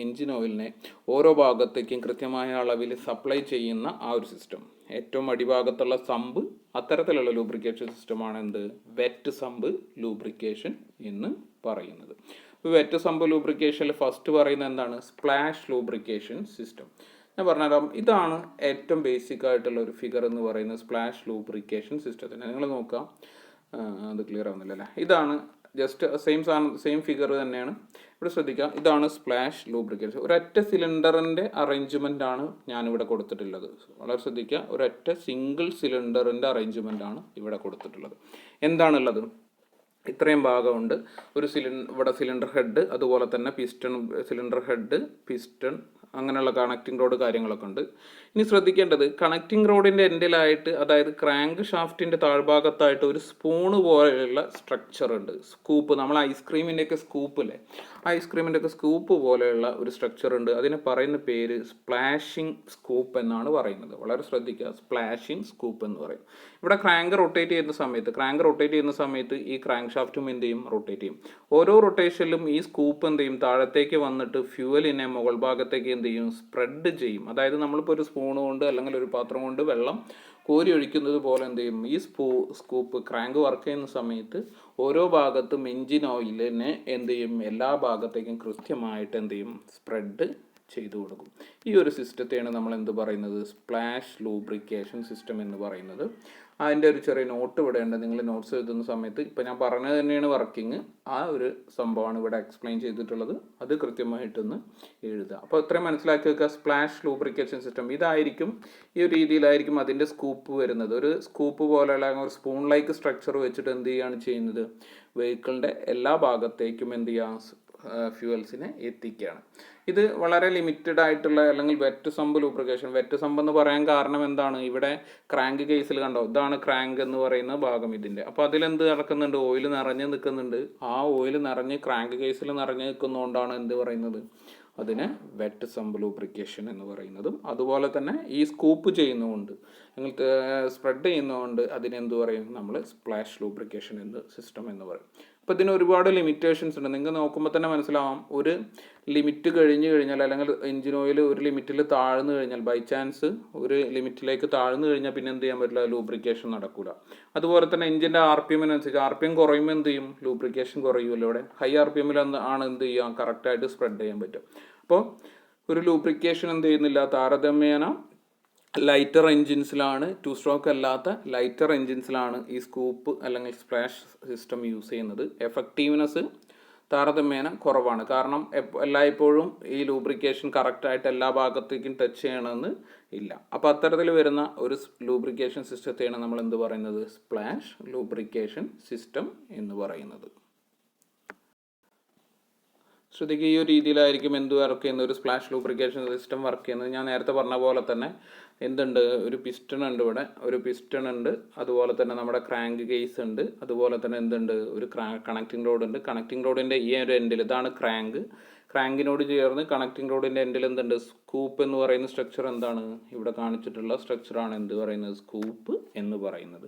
എഞ്ചിൻ ഓയിലിനെ ഓരോ ഭാഗത്തേക്കും കൃത്യമായ അളവിൽ സപ്ലൈ ചെയ്യുന്ന ആ ഒരു സിസ്റ്റം, ഏറ്റവും അടിഭാഗത്തുള്ള സമ്പ്, അത്തരത്തിലുള്ള ലൂബ്രിക്കേഷൻ സിസ്റ്റമാണ് എന്ത്, വെറ്റ് സമ്പ് ലൂബ്രിക്കേഷൻ എന്ന് പറയുന്നത്. ഇപ്പോൾ വെറ്റ് സമ്പ് ലൂബ്രിക്കേഷനിൽ ഫസ്റ്റ് പറയുന്നത് എന്താണ്, സ്പ്ലാഷ് ലൂബ്രിക്കേഷൻ സിസ്റ്റം. ഞാൻ പറഞ്ഞുതരാം. ഇതാണ് ഏറ്റവും ബേസിക് ആയിട്ടുള്ള ഒരു ഫിഗർ എന്ന് പറയുന്നത് സ്പ്ലാഷ് ലൂബ്രിക്കേഷൻ സിസ്റ്റത്തിന്. നിങ്ങൾ നോക്കാം, അത് ക്ലിയർ ആവുന്നില്ല അല്ലേ. ഇതാണ് ജസ്റ്റ് സെയിം ഫിഗർ തന്നെയാണ് ഇവിടെ. ശ്രദ്ധിക്കുക, ഇതാണ് സ്പ്ലാഷ് ലൂബ്രിക്കേഷൻ. ഒരൊറ്റ സിലിണ്ടറിൻ്റെ അറേഞ്ച്മെൻ്റ് ആണ് ഞാനിവിടെ കൊടുത്തിട്ടുള്ളത്. വളരെ ശ്രദ്ധിക്കുക, ഒരൊറ്റ സിംഗിൾ സിലിണ്ടറിൻ്റെ അറേഞ്ച്മെൻ്റ് ആണ് ഇവിടെ കൊടുത്തിട്ടുള്ളത്. എന്താണുള്ളത്, ഇത്രയും ഭാഗമുണ്ട്. ഇവിടെ സിലിണ്ടർ ഹെഡ്, അതുപോലെ തന്നെ സിലിണ്ടർ ഹെഡ്, പിസ്റ്റൺ, അങ്ങനെയുള്ള കണക്റ്റിംഗ് റോഡ് കാര്യങ്ങളൊക്കെ ഉണ്ട്. ഇനി ശ്രദ്ധിക്കേണ്ടത്, കണക്റ്റിംഗ് റോഡിൻ്റെ എൻഡിലായിട്ട്, അതായത് ക്രാങ്ക് ഷാഫ്റ്റിൻ്റെ താഴ്ഭാഗത്തായിട്ട് ഒരു സ്പൂണ് പോലെയുള്ള സ്ട്രക്ചർ ഉണ്ട്. സ്കൂപ്പ്, നമ്മൾ ഐസ്ക്രീമിൻ്റെയൊക്കെ സ്കൂപ്പില്ലേ, ഐസ്ക്രീമിൻ്റെയൊക്കെ സ്കൂപ്പ് പോലെയുള്ള ഒരു സ്ട്രക്ചർ ഉണ്ട്. അതിനെ പറയുന്ന പേര് സ്പ്ലാഷിംഗ് സ്കൂപ്പ് എന്നാണ് പറയുന്നത്. വളരെ ശ്രദ്ധിക്കുക, സ്പ്ലാഷിംഗ് സ്കൂപ്പ് എന്ന് പറയും. ഇവിടെ ക്രാങ്ക് റൊട്ടേറ്റ് ചെയ്യുന്ന സമയത്ത് ഈ ക്രാങ്ക് ഷാഫ്റ്റും എന്ത് ചെയ്യും, റൊട്ടേറ്റ് ചെയ്യും. ഓരോ റൊട്ടേഷനിലും ഈ സ്കൂപ്പ് എന്ത് ചെയ്യും, താഴത്തേക്ക് വന്നിട്ട് ഫ്യൂവലിനെ മുകൾ ഭാഗത്തേക്ക് എന്ത് ചെയ്യും, സ്പ്രെഡ് ചെയ്യും. അതായത് നമ്മളിപ്പോൾ ഒരു സ്പൂൺ കൊണ്ട് അല്ലെങ്കിൽ ഒരു പാത്രം കൊണ്ട് വെള്ളം കോരി ഒഴിക്കുന്നത് പോലെ എന്ത് ചെയ്യും, ഈ സ്കൂപ്പ് ക്രാങ്ക് വർക്ക് ചെയ്യുന്ന സമയത്ത് ഓരോ ഭാഗത്തും എഞ്ചിൻ ഓയിലിനെ എന്ത് ചെയ്യും, എല്ലാ ഭാഗത്തേക്കും കൃത്യമായിട്ട് എന്ത് ചെയ്യും, സ്പ്രെഡ് ചെയ്തു കൊടുക്കും. ഈ ഒരു സിസ്റ്റത്തെയാണ് നമ്മൾ എന്ത് പറയുന്നത്, സ്പ്ലാഷ് ലൂബ്രിക്കേഷൻ സിസ്റ്റം എന്ന് പറയുന്നത്. അതിൻ്റെ ഒരു ചെറിയ നോട്ട് ഇവിടെ ഉണ്ട്. നിങ്ങൾ നോട്ട്സ് എഴുതുന്ന സമയത്ത് ഇപ്പോൾ ഞാൻ പറഞ്ഞത് തന്നെയാണ് വർക്കിംഗ്, ആ ഒരു സംഭവമാണ് ഇവിടെ എക്സ്പ്ലെയിൻ ചെയ്തിട്ടുള്ളത്. അത് കൃത്യമായിട്ടൊന്ന് എഴുതുക. അപ്പോൾ ഇത്രയും മനസ്സിലാക്കി വെക്കുക. സ്പ്ലാഷ് ലൂബ്രിക്കേഷൻ സിസ്റ്റം ഇതായിരിക്കും, ഈ ഒരു രീതിയിലായിരിക്കും അതിൻ്റെ സ്കൂപ്പ് വരുന്നത്. ഒരു സ്കൂപ്പ് പോലെയുള്ള ഒരു സ്പൂൺ ലൈക്ക് സ്ട്രക്ചർ വെച്ചിട്ട് എന്ത് ചെയ്യുകയാണ് ചെയ്യുന്നത്, വെഹിക്കിളിൻ്റെ എല്ലാ ഭാഗത്തേക്കും എന്ത് ചെയ്യുക, ഫ്യൂവൽസിനെ എത്തിക്കുകയാണ്. ഇത് വളരെ ലിമിറ്റഡ് ആയിട്ടുള്ള, അല്ലെങ്കിൽ wet sump lubrication. Wet sump എന്ന് പറയാൻ കാരണം എന്താണ്, ഇവിടെ ക്രാങ്ക് കേസിൽ കണ്ടോ, ഇതാണ് ക്രാങ്ക് എന്ന് പറയുന്ന ഭാഗം ഇതിൻ്റെ. അപ്പോൾ അതിലെന്ത് നടക്കുന്നുണ്ട്, ഓയിൽ നിറഞ്ഞ് നിൽക്കുന്നുണ്ട്. ആ ഓയിൽ നിറഞ്ഞ് ക്രാങ്ക് കേസിൽ നിറഞ്ഞ് നിൽക്കുന്നതുകൊണ്ടാണ് എന്ത് പറയുന്നത്, അതിനെ വെറ്റ് സമ്പ് ലൂബ്രിക്കേഷൻ എന്ന് പറയുന്നതും. അതുപോലെ തന്നെ ഈ സ്കൂപ്പ് ചെയ്യുന്നതുകൊണ്ട്, നിങ്ങൾ സ്പ്രെഡ് ചെയ്യുന്നതുകൊണ്ട് അതിനെന്ത് പറയും, നമ്മൾ സ്പ്ലാഷ് ലൂബ്രിക്കേഷൻ എന്ന് സിസ്റ്റം എന്ന് പറയും. അപ്പോൾ ഇതിന് ഒരുപാട് ലിമിറ്റേഷൻസ് ഉണ്ട്. നിങ്ങൾ നോക്കുമ്പോൾ തന്നെ മനസ്സിലാവാം, ഒരു ലിമിറ്റ് കഴിഞ്ഞ് കഴിഞ്ഞാൽ, അല്ലെങ്കിൽ എഞ്ചിൻ ഓയിൽ ഒരു ലിമിറ്റിൽ താഴ്ന്നു കഴിഞ്ഞാൽ, ബൈ ചാൻസ് ഒരു ലിമിറ്റിലേക്ക് താഴ്ന്നു കഴിഞ്ഞാൽ പിന്നെ എന്ത് ചെയ്യാൻ പറ്റില്ല, ലൂബ്രിക്കേഷൻ നടക്കില്ല. അതുപോലെ തന്നെ എഞ്ചിൻ്റെ RPM-അനുസരിച്ച്, RPM കുറയുമ്പോൾ എന്ത് ചെയ്യും, ലൂബ്രിക്കേഷൻ കുറയുമല്ലോ. ഇവിടെ ഹൈ RPM-ൽ ആണ് എന്ത് ചെയ്യുക, കറക്റ്റായിട്ട് സ്പ്രെഡ് ചെയ്യാൻ പറ്റും. അപ്പോൾ ഒരു ലൂബ്രിക്കേഷൻ എന്ത് ചെയ്യുന്നില്ല, താരതമ്യേന ലൈറ്റർ എൻജിൻസിലാണ്, 2 സ്ട്രോക്ക് അല്ലാത്ത ലൈറ്റർ എൻജിൻസിലാണ് ഈ സ്കൂപ്പ് അല്ലെങ്കിൽ സ്പ്ലാഷ് സിസ്റ്റം യൂസ് ചെയ്യുന്നത്. എഫക്റ്റീവ്നെസ് താരതമ്യേന കുറവാണ്. കാരണം എല്ലായ്പ്പോഴും ഈ ലൂബ്രിക്കേഷൻ കറക്റ്റായിട്ട് എല്ലാ ഭാഗത്തേക്കും ടച്ച് ചെയ്യണമെന്ന് ഇല്ല. അപ്പോൾ അത്തരത്തിൽ വരുന്ന ഒരു ലൂബ്രിക്കേഷൻ സിസ്റ്റത്തെയാണ് നമ്മൾ എന്ത് പറയുന്നത്, സ്പ്ലാഷ് ലൂബ്രിക്കേഷൻ സിസ്റ്റം എന്ന് പറയുന്നത്. ശ്രദ്ധിക്കുക, ഈ ഒരു രീതിയിലായിരിക്കും എന്ത് വർക്ക് ചെയ്യുന്നത്, ഒരു സ്പ്ലാഷ് ലൂബ്രിക്കേഷൻ സിസ്റ്റം വർക്ക് ചെയ്യുന്നത്. ഞാൻ നേരത്തെ പറഞ്ഞ പോലെ തന്നെ എന്തുണ്ട്, ഒരു പിസ്റ്റൺ ഉണ്ട്, ഇവിടെ ഒരു പിസ്റ്റൺ ഉണ്ട്, അതുപോലെ തന്നെ നമ്മുടെ ക്രാങ്ക് കേസ് ഉണ്ട്, അതുപോലെ തന്നെ എന്തുണ്ട്, ഒരു കണക്റ്റിംഗ് റോഡ് ഉണ്ട്. കണക്റ്റിംഗ് റോഡിൻ്റെ ഈ ഒരു എൻഡിൽ, ഇതാണ് ക്രാങ്കിനോട് ചേർന്ന് കണക്റ്റിംഗ് റോഡിൻ്റെ എൻഡിൽ എന്തുണ്ട്, സ്കൂപ്പ് എന്ന് പറയുന്ന സ്ട്രക്ചർ എന്താണ്, ഇവിടെ കാണിച്ചിട്ടുള്ള സ്ട്രക്ചറാണ് എന്ത് പറയുന്നത്, സ്കൂപ്പ് എന്ന് പറയുന്നത്.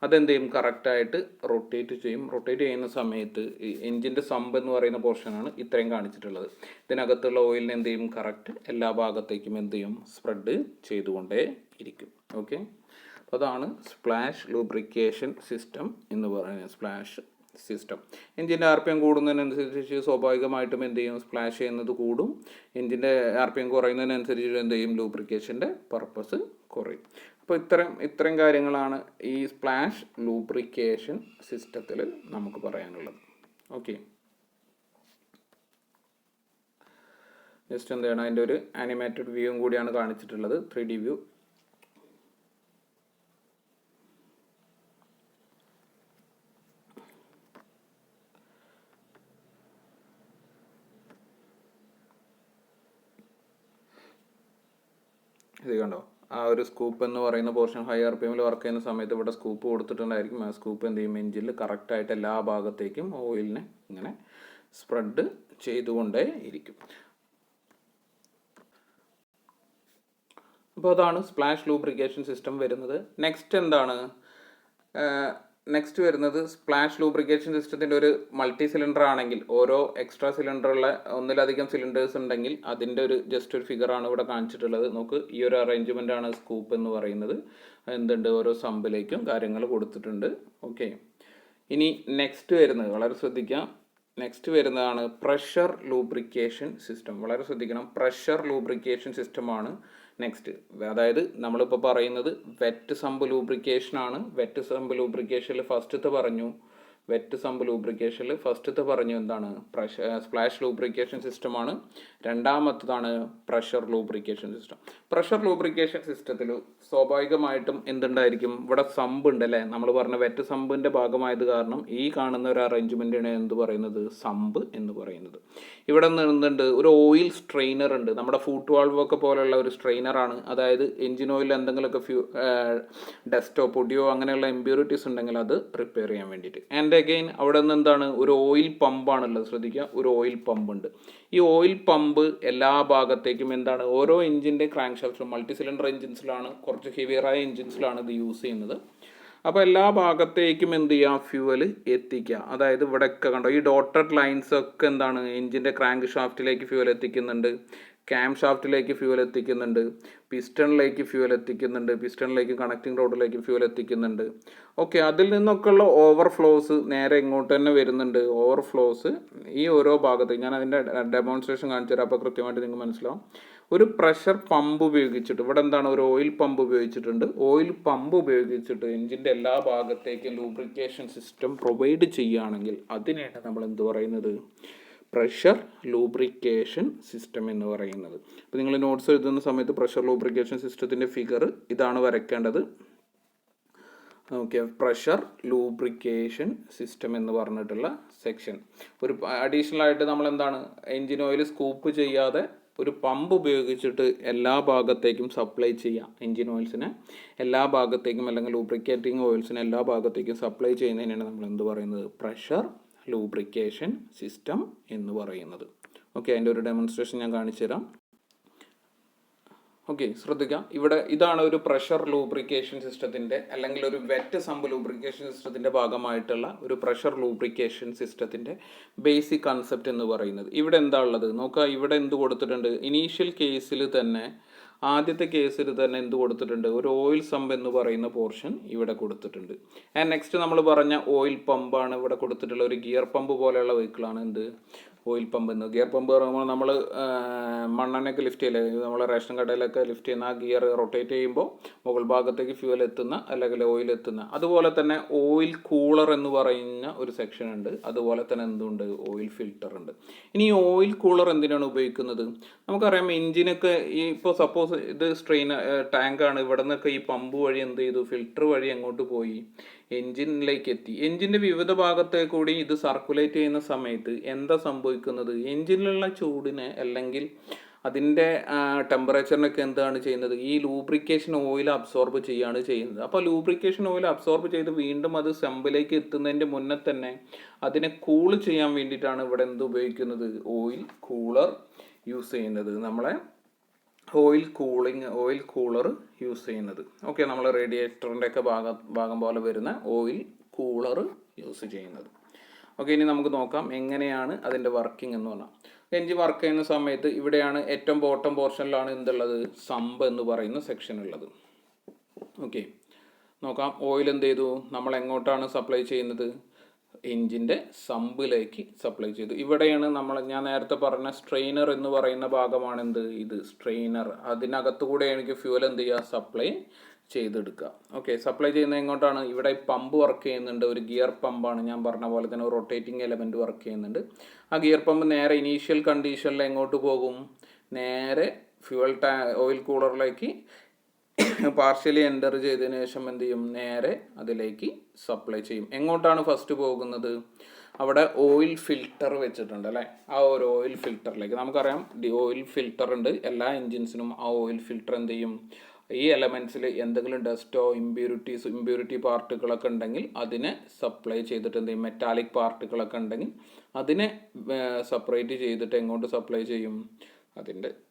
അതെന്ത് ചെയ്യും, കറക്റ്റായിട്ട് റൊട്ടേറ്റ് ചെയ്യും. റൊട്ടേറ്റ് ചെയ്യുന്ന സമയത്ത് ഈ എഞ്ചിൻ്റെ സമ്പ് എന്ന് പറയുന്ന പോർഷനാണ് ഇത്രയും കാണിച്ചിട്ടുള്ളത്. ഇതിനകത്തുള്ള ഓയിലിനെ എന്ത് ചെയ്യും, കറക്റ്റ് എല്ലാ ഭാഗത്തേക്കും എന്ത് ചെയ്യും, സ്പ്രെഡ് ചെയ്തുകൊണ്ടേ ഇരിക്കും. ഓക്കെ, അപ്പോൾ അതാണ് സ്പ്ലാഷ് ലൂബ്രിക്കേഷൻ സിസ്റ്റം എന്ന് പറയുന്നത്. സ്പ്ലാഷ് സിസ്റ്റം, എഞ്ചിൻ്റെ RPM കൂടുന്നതിനനുസരിച്ച് സ്വാഭാവികമായിട്ടും എന്ത് ചെയ്യും, സ്പ്ലാഷ് ചെയ്യുന്നത് കൂടും. എഞ്ചിൻ്റെ RPM കുറയുന്നതിനനുസരിച്ച് എന്ത് ചെയ്യും, ലൂബ്രിക്കേഷൻ്റെ പർപ്പസ് കുറയും. അപ്പോൾ ഇത്രയും കാര്യങ്ങളാണ് ഈ സ്പ്ലാഷ് ലൂബ്രിക്കേഷൻ സിസ്റ്റത്തിൽ നമുക്ക് പറയാനുള്ളത്. ഓക്കെ, ജസ്റ്റ് എന്താണ്, അതിൻ്റെ ഒരു ആനിമേറ്റഡ് വ്യൂവും കൂടിയാണ് കാണിച്ചിട്ടുള്ളത്, 3D വ്യൂ. ഇത് കണ്ടോ, ആ ഒരു സ്കൂപ്പ് എന്ന് പറയുന്ന പോർഷൻ ഹൈ ആർ പി എമ്മിൽ വർക്ക് ചെയ്യുന്ന സമയത്ത് ഇവിടെ സ്കൂപ്പ് കൊടുത്തിട്ടുണ്ടായിരിക്കും. ആ സ്കൂപ്പ് എന്ത് ചെയ്യും, എഞ്ചിനിൽ കറക്റ്റായിട്ട് എല്ലാ ഭാഗത്തേക്കും ഓയിലിനെ ഇങ്ങനെ സ്പ്രെഡ് ചെയ്തുകൊണ്ടേ ഇരിക്കും. അപ്പോൾ അതാണ് സ്പ്ലാഷ് ലൂബ്രിക്കേഷൻ സിസ്റ്റം വരുന്നത്. നെക്സ്റ്റ് എന്താണ്, നെക്സ്റ്റ് വരുന്നത് സ്പ്ലാഷ് ലൂബ്രിക്കേഷൻ സിസ്റ്റത്തിൻ്റെ ഒരു മൾട്ടി സിലിണ്ടർ ആണെങ്കിൽ, ഓരോ എക്സ്ട്രാ സിലിണ്ടറുള്ള ഒന്നിലധികം സിലിണ്ടേഴ്സ് ഉണ്ടെങ്കിൽ അതിൻ്റെ ഒരു ജസ്റ്റ് ഒരു ഫിഗറാണ് ഇവിടെ കാണിച്ചിട്ടുള്ളത്. നമുക്ക് ഈ ഒരു അറേഞ്ച്മെൻ്റ് ആണ് സ്കൂപ്പ് എന്ന് പറയുന്നത്. എന്തുണ്ട്, ഓരോ സമ്പിലേക്കും കാര്യങ്ങൾ കൊടുത്തിട്ടുണ്ട്. ഓക്കെ, ഇനി നെക്സ്റ്റ് വരുന്നത് വളരെ ശ്രദ്ധിക്കാം. നെക്സ്റ്റ് വരുന്നതാണ് പ്രഷർ ലൂബ്രിക്കേഷൻ സിസ്റ്റം. വളരെ ശ്രദ്ധിക്കണം, പ്രഷർ ലൂബ്രിക്കേഷൻ സിസ്റ്റമാണ് നെക്സ്റ്റ്. അതായത് നമ്മളിപ്പോൾ പറയുന്നത് വെറ്റ് സമ്പ് ലൂബ്രിക്കേഷൻ ആണ്. വെറ്റ് സമ്പ് ലൂബ്രിക്കേഷനിൽ ഫസ്റ്റത്തെ പറഞ്ഞു, വെറ്റ് സമ്പ് ലൂബ്രിക്കേഷനിൽ ഫസ്റ്റത്തെ പറഞ്ഞു എന്താണ്, സ്പ്ലാഷ് ലൂബ്രിക്കേഷൻ സിസ്റ്റമാണ്. രണ്ടാമത്തതാണ് pressure lubrication system. Pressure lubrication സിസ്റ്റത്തിൽ സ്വാഭാവികമായിട്ടും എന്തുണ്ടായിരിക്കും, ഇവിടെ സമ്പ് ഉണ്ട് അല്ലേ, നമ്മൾ പറഞ്ഞ വെറ്റ് സമ്പിൻ്റെ ഭാഗമായത് കാരണം ഈ കാണുന്ന ഒരു അറേഞ്ച്മെൻറ്റിനെ എന്ത് പറയുന്നത്, സമ്പ് എന്ന് പറയുന്നത്. ഇവിടെ എന്തുണ്ട്, ഒരു ഓയിൽ സ്ട്രെയിനർ ഉണ്ട്. നമ്മുടെ ഫൂട്ട് വാൾവൊക്കെ പോലെയുള്ള ഒരു സ്ട്രെയിനറാണ്. അതായത് എഞ്ചിൻ ഓയിലിൽ എന്തെങ്കിലുമൊക്കെ ഡസ്റ്റോ പൊടിയോ അങ്ങനെയുള്ള ഇമ്പ്യൂരിറ്റീസ് ഉണ്ടെങ്കിൽ അത് റിപ്പയർ ചെയ്യാൻ വേണ്ടിയിട്ട്. ആൻഡ് അഗെയിൻ അവിടെ നിന്ന് എന്താണ്, ഒരു ഓയിൽ പമ്പാണുള്ളത്. ശ്രദ്ധിക്കുക, ഒരു ഓയിൽ പമ്പ് ഉണ്ട്. ഈ ഓയിൽ പമ്പ് എല്ലാ ഭാഗത്തേക്കും എന്താണ്, ഓരോ എഞ്ചിൻ്റെ ക്രാങ്ക് ഷാഫ്റ്റും മൾട്ടി സിലിണ്ടർ എഞ്ചിൻസിലാണ്, കുറച്ച് ഹെവിയറായ എഞ്ചിൻസിലാണ് ഇത് യൂസ് ചെയ്യുന്നത്. അപ്പോൾ എല്ലാ ഭാഗത്തേക്കും എന്ത് ചെയ്യുക, ഫ്യൂവൽ എത്തിക്കുക. അതായത് ഇവിടെയൊക്കെ കണ്ടോ, ഈ ഡോട്ടഡ് ലൈൻസ് ഒക്കെ എന്താണ്, എഞ്ചിൻ്റെ ക്രാങ്ക് ഷാഫ്റ്റിലേക്ക് ഫ്യൂവൽ എത്തിക്കുന്നുണ്ട്, ക്യാം ഷാഫ്റ്റിലേക്ക് ഫ്യൂവൽ എത്തിക്കുന്നുണ്ട്, പിസ്റ്റണിലേക്ക് ഫ്യൂവൽ എത്തിക്കുന്നുണ്ട്, പിസ്റ്റണിലേക്ക് കണക്റ്റിംഗ് റോഡിലേക്ക് ഫ്യൂവൽ എത്തിക്കുന്നുണ്ട്. ഓക്കെ, അതിൽ നിന്നൊക്കെയുള്ള ഓവർഫ്ലോസ് നേരെ ഇങ്ങോട്ട് തന്നെ വരുന്നുണ്ട്. ഓവർഫ്ലോസ് ഈ ഓരോ ഭാഗത്തേക്ക് ഞാൻ അതിൻ്റെ ഡെമോൺസ്ട്രേഷൻ കാണിച്ചു തരാം, അപ്പോൾ കൃത്യമായിട്ട് നിങ്ങൾക്ക് മനസ്സിലാവും. ഒരു പ്രഷർ പമ്പ് ഉപയോഗിച്ചിട്ട്, ഇവിടെ എന്താണ്, ഒരു ഓയിൽ പമ്പ് ഉപയോഗിച്ചിട്ടുണ്ട്. ഓയിൽ പമ്പ് ഉപയോഗിച്ചിട്ട് എഞ്ചിൻ്റെ എല്ലാ ഭാഗത്തേക്കും ലൂബ്രിക്കേഷൻ സിസ്റ്റം പ്രൊവൈഡ് ചെയ്യുകയാണെങ്കിൽ അതിനെയാണ് നമ്മൾ എന്ത് പറയുന്നത്, പ്രഷർ ലൂബ്രിക്കേഷൻ സിസ്റ്റം എന്ന് പറയുന്നത്. അപ്പോൾ നിങ്ങൾ നോട്ട്സ് എഴുതുന്ന സമയത്ത് പ്രഷർ ലൂബ്രിക്കേഷൻ സിസ്റ്റത്തിൻ്റെ ഫിഗർ ഇതാണ് വരയ്ക്കേണ്ടത്. ഓക്കെ, പ്രഷർ ലൂബ്രിക്കേഷൻ സിസ്റ്റം എന്ന് പറഞ്ഞിട്ടുള്ള സെക്ഷൻ. ഒരു അഡീഷണൽ ആയിട്ട് നമ്മൾ എന്താണ്, എഞ്ചിൻ ഓയിൽ സ്കൂപ്പ് ചെയ്യാതെ ഒരു പമ്പ് ഉപയോഗിച്ചിട്ട് എല്ലാ ഭാഗത്തേക്കും സപ്ലൈ ചെയ്യാം. എഞ്ചിൻ ഓയിൽസിനെ എല്ലാ ഭാഗത്തേക്കും, അല്ലെങ്കിൽ ലൂബ്രിക്കേറ്റിംഗ് ഓയിൽസിനെ എല്ലാ ഭാഗത്തേക്കും സപ്ലൈ ചെയ്യുന്നതിനാണ് നമ്മൾ എന്ത് പറയുന്നത്, പ്രഷർ ലൂബ്രിക്കേഷൻ സിസ്റ്റം എന്ന് പറയുന്നത്. ഓക്കെ, അതിൻ്റെ ഒരു ഡെമോൺസ്ട്രേഷൻ ഞാൻ കാണിച്ചു തരാം. ഓക്കെ, ശ്രദ്ധിക്കാം. ഇവിടെ ഇതാണ് ഒരു പ്രഷർ ലൂബ്രിക്കേഷൻ സിസ്റ്റത്തിൻ്റെ, അല്ലെങ്കിൽ ഒരു വെറ്റ് സമ്പ് ലൂബ്രിക്കേഷൻ സിസ്റ്റത്തിൻ്റെ ഭാഗമായിട്ടുള്ള ഒരു പ്രഷർ ലൂബ്രിക്കേഷൻ സിസ്റ്റത്തിൻ്റെ ബേസിക് കൺസെപ്റ്റ് എന്ന് പറയുന്നത്. ഇവിടെ എന്താ ഉള്ളത് നോക്കുക. ഇവിടെ എന്ത് കൊടുത്തിട്ടുണ്ട്, ഇനീഷ്യൽ കേസിൽ തന്നെ, ആദ്യത്തെ കേസിൽ തന്നെ എന്ത് കൊടുത്തിട്ടുണ്ട്, ഒരു ഓയിൽ സമ്പ് എന്ന് പറയുന്ന പോർഷൻ ഇവിടെ കൊടുത്തിട്ടുണ്ട്. ആൻഡ് നെക്സ്റ്റ് നമ്മൾ പറഞ്ഞ ഓയിൽ പമ്പാണ് ഇവിടെ കൊടുത്തിട്ടുള്ള. ഒരു ഗിയർ പമ്പ് പോലെയുള്ള വെഹിക്കിളാണ് എന്ത്, ഓയിൽ പമ്പ് എന്ന്. ഗിയർ പമ്പ് പറയുമ്പോൾ നമ്മൾ മണ്ണെണ്ണയൊക്കെ ലിഫ്റ്റ് ചെയ്യില്ലേ, നമ്മൾ റേഷൻ കടയിലൊക്കെ ലിഫ്റ്റ് ചെയ്യുന്ന ആ ഗിയർ റൊട്ടേറ്റ് ചെയ്യുമ്പോൾ മുകൾ ഭാഗത്തേക്ക് ഫ്യൂവൽ എത്തുന്ന, അല്ലെങ്കിൽ ഓയിൽ എത്തുന്ന. അതുപോലെ തന്നെ ഓയിൽ കൂളർ എന്ന് പറയുന്ന ഒരു സെക്ഷൻ ഉണ്ട്. അതുപോലെ തന്നെ എന്തുണ്ട്, ഓയിൽ ഫിൽറ്റർ ഉണ്ട്. ഇനി ഈ ഓയിൽ കൂളർ എന്തിനാണ് ഉപയോഗിക്കുന്നത്, നമുക്കറിയാം. എഞ്ചിനൊക്കെ ഈ ഇപ്പോൾ സപ്പോസ് ഇത് ടാങ്കാണ്, ഇവിടെ നിന്നൊക്കെ ഈ പമ്പ് വഴി എന്ത് ചെയ്തു, ഫിൽറ്റർ വഴി അങ്ങോട്ട് പോയി എഞ്ചിനിലേക്ക് എത്തി. എഞ്ചിൻ്റെ വിവിധ ഭാഗത്തെ കൂടി ഇത് സർക്കുലേറ്റ് ചെയ്യുന്ന സമയത്ത് എന്താ സംഭവിക്കുന്നത്, എഞ്ചിനിലുള്ള ചൂടിനെ അല്ലെങ്കിൽ അതിൻ്റെ ടെമ്പറേച്ചറിനൊക്കെ എന്താണ് ചെയ്യുന്നത്, ഈ ലൂബ്രിക്കേഷൻ ഓയിൽ അബ്സോർബ് ചെയ്യുകയാണ് ചെയ്യുന്നത്. അപ്പോൾ ലൂബ്രിക്കേഷൻ ഓയിൽ അബ്സോർബ് ചെയ്ത് വീണ്ടും അത് സമ്പിലേക്ക് എത്തുന്നതിൻ്റെ മുന്നേ തന്നെ അതിനെ കൂൾ ചെയ്യാൻ വേണ്ടിയിട്ടാണ് ഇവിടെ എന്ത് ഉപയോഗിക്കുന്നത്, ഓയിൽ കൂളർ യൂസ് ചെയ്യുന്നത്. നമ്മളെ ഓയിൽ കൂളർ യൂസ് ചെയ്യുന്നത്. ഓക്കെ, നമ്മൾ റേഡിയേറ്ററിൻ്റെ ഒക്കെ ഭാഗം പോലെ വരുന്ന ഓയിൽ കൂളർ യൂസ് ചെയ്യുന്നത്. ഓക്കെ, ഇനി നമുക്ക് നോക്കാം എങ്ങനെയാണ് അതിൻ്റെ വർക്കിംഗ് എന്ന് പറഞ്ഞാൽ. എഞ്ചിൻ വർക്ക് ചെയ്യുന്ന സമയത്ത് ഇവിടെയാണ് ഏറ്റവും ബോട്ടം പോർഷനിലാണ് എന്തുള്ളത്, സമ്പ് എന്ന് പറയുന്ന സെക്ഷൻ ഉള്ളത്. ഓക്കെ, നോക്കാം. ഓയിൽ എന്ത് ചെയ്തു, നമ്മൾ എങ്ങോട്ടാണ് സപ്ലൈ ചെയ്യുന്നത്, എഞ്ചിൻ്റെ സമ്പിലേക്ക് സപ്ലൈ ചെയ്തു. ഇവിടെയാണ് ഞാൻ നേരത്തെ പറഞ്ഞ സ്ട്രെയിനർ എന്ന് പറയുന്ന ഭാഗമാണ് എന്ത്, ഇത് സ്ട്രെയിനർ. അതിനകത്തുകൂടെ എനിക്ക് ഫ്യൂവൽ എന്ത് ചെയ്യുക, സപ്ലൈ ചെയ്തെടുക്കുക. ഓക്കെ, സപ്ലൈ ചെയ്യുന്നത് എങ്ങോട്ടാണ്, ഇവിടെ പമ്പ് വർക്ക് ചെയ്യുന്നുണ്ട്. ഒരു ഗിയർ പമ്പാണ്, ഞാൻ പറഞ്ഞ പോലെ തന്നെ ഒരു റൊട്ടേറ്റിംഗ് എലമെൻറ്റ് വർക്ക് ചെയ്യുന്നുണ്ട്. ആ ഗിയർ പമ്പ് നേരെ ഇനീഷ്യൽ കണ്ടീഷനിൽ എങ്ങോട്ട് പോകും, നേരെ ഓയിൽ കൂളറിലേക്ക് പാർഷ്യലി എൻ്റർ ചെയ്തതിന് ശേഷം എന്ത് ചെയ്യും, നേരെ അതിലേക്ക് സപ്ലൈ ചെയ്യും. എങ്ങോട്ടാണ് ഫസ്റ്റ് പോകുന്നത്, അവിടെ ഓയിൽ ഫിൽട്ടർ വെച്ചിട്ടുണ്ട് അല്ലേ. ആ ഒരു ഓയിൽ ഫിൽട്ടറിലേക്ക് നമുക്കറിയാം ഓയിൽ ഫിൽട്ടർ ഉണ്ട് എല്ലാ എൻജിൻസിനും. ആ ഓയിൽ ഫിൽട്ടർ എന്ത് ചെയ്യും, ഈ എലമെൻറ്റ്സിൽ എന്തെങ്കിലും ഡസ്റ്റോ ഇമ്പ്യൂരിറ്റി പാർട്ടിക്കിളൊക്കെ ഉണ്ടെങ്കിൽ അതിനെ സപ്ലൈ ചെയ്തിട്ട് എന്ത് ചെയ്യും, മെറ്റാലിക് പാർട്ടിക്കിളൊക്കെ ഉണ്ടെങ്കിൽ അതിനെ സെപ്പറേറ്റ് ചെയ്തിട്ട് എങ്ങോട്ട് സപ്ലൈ ചെയ്യും, അതിൻ്റെ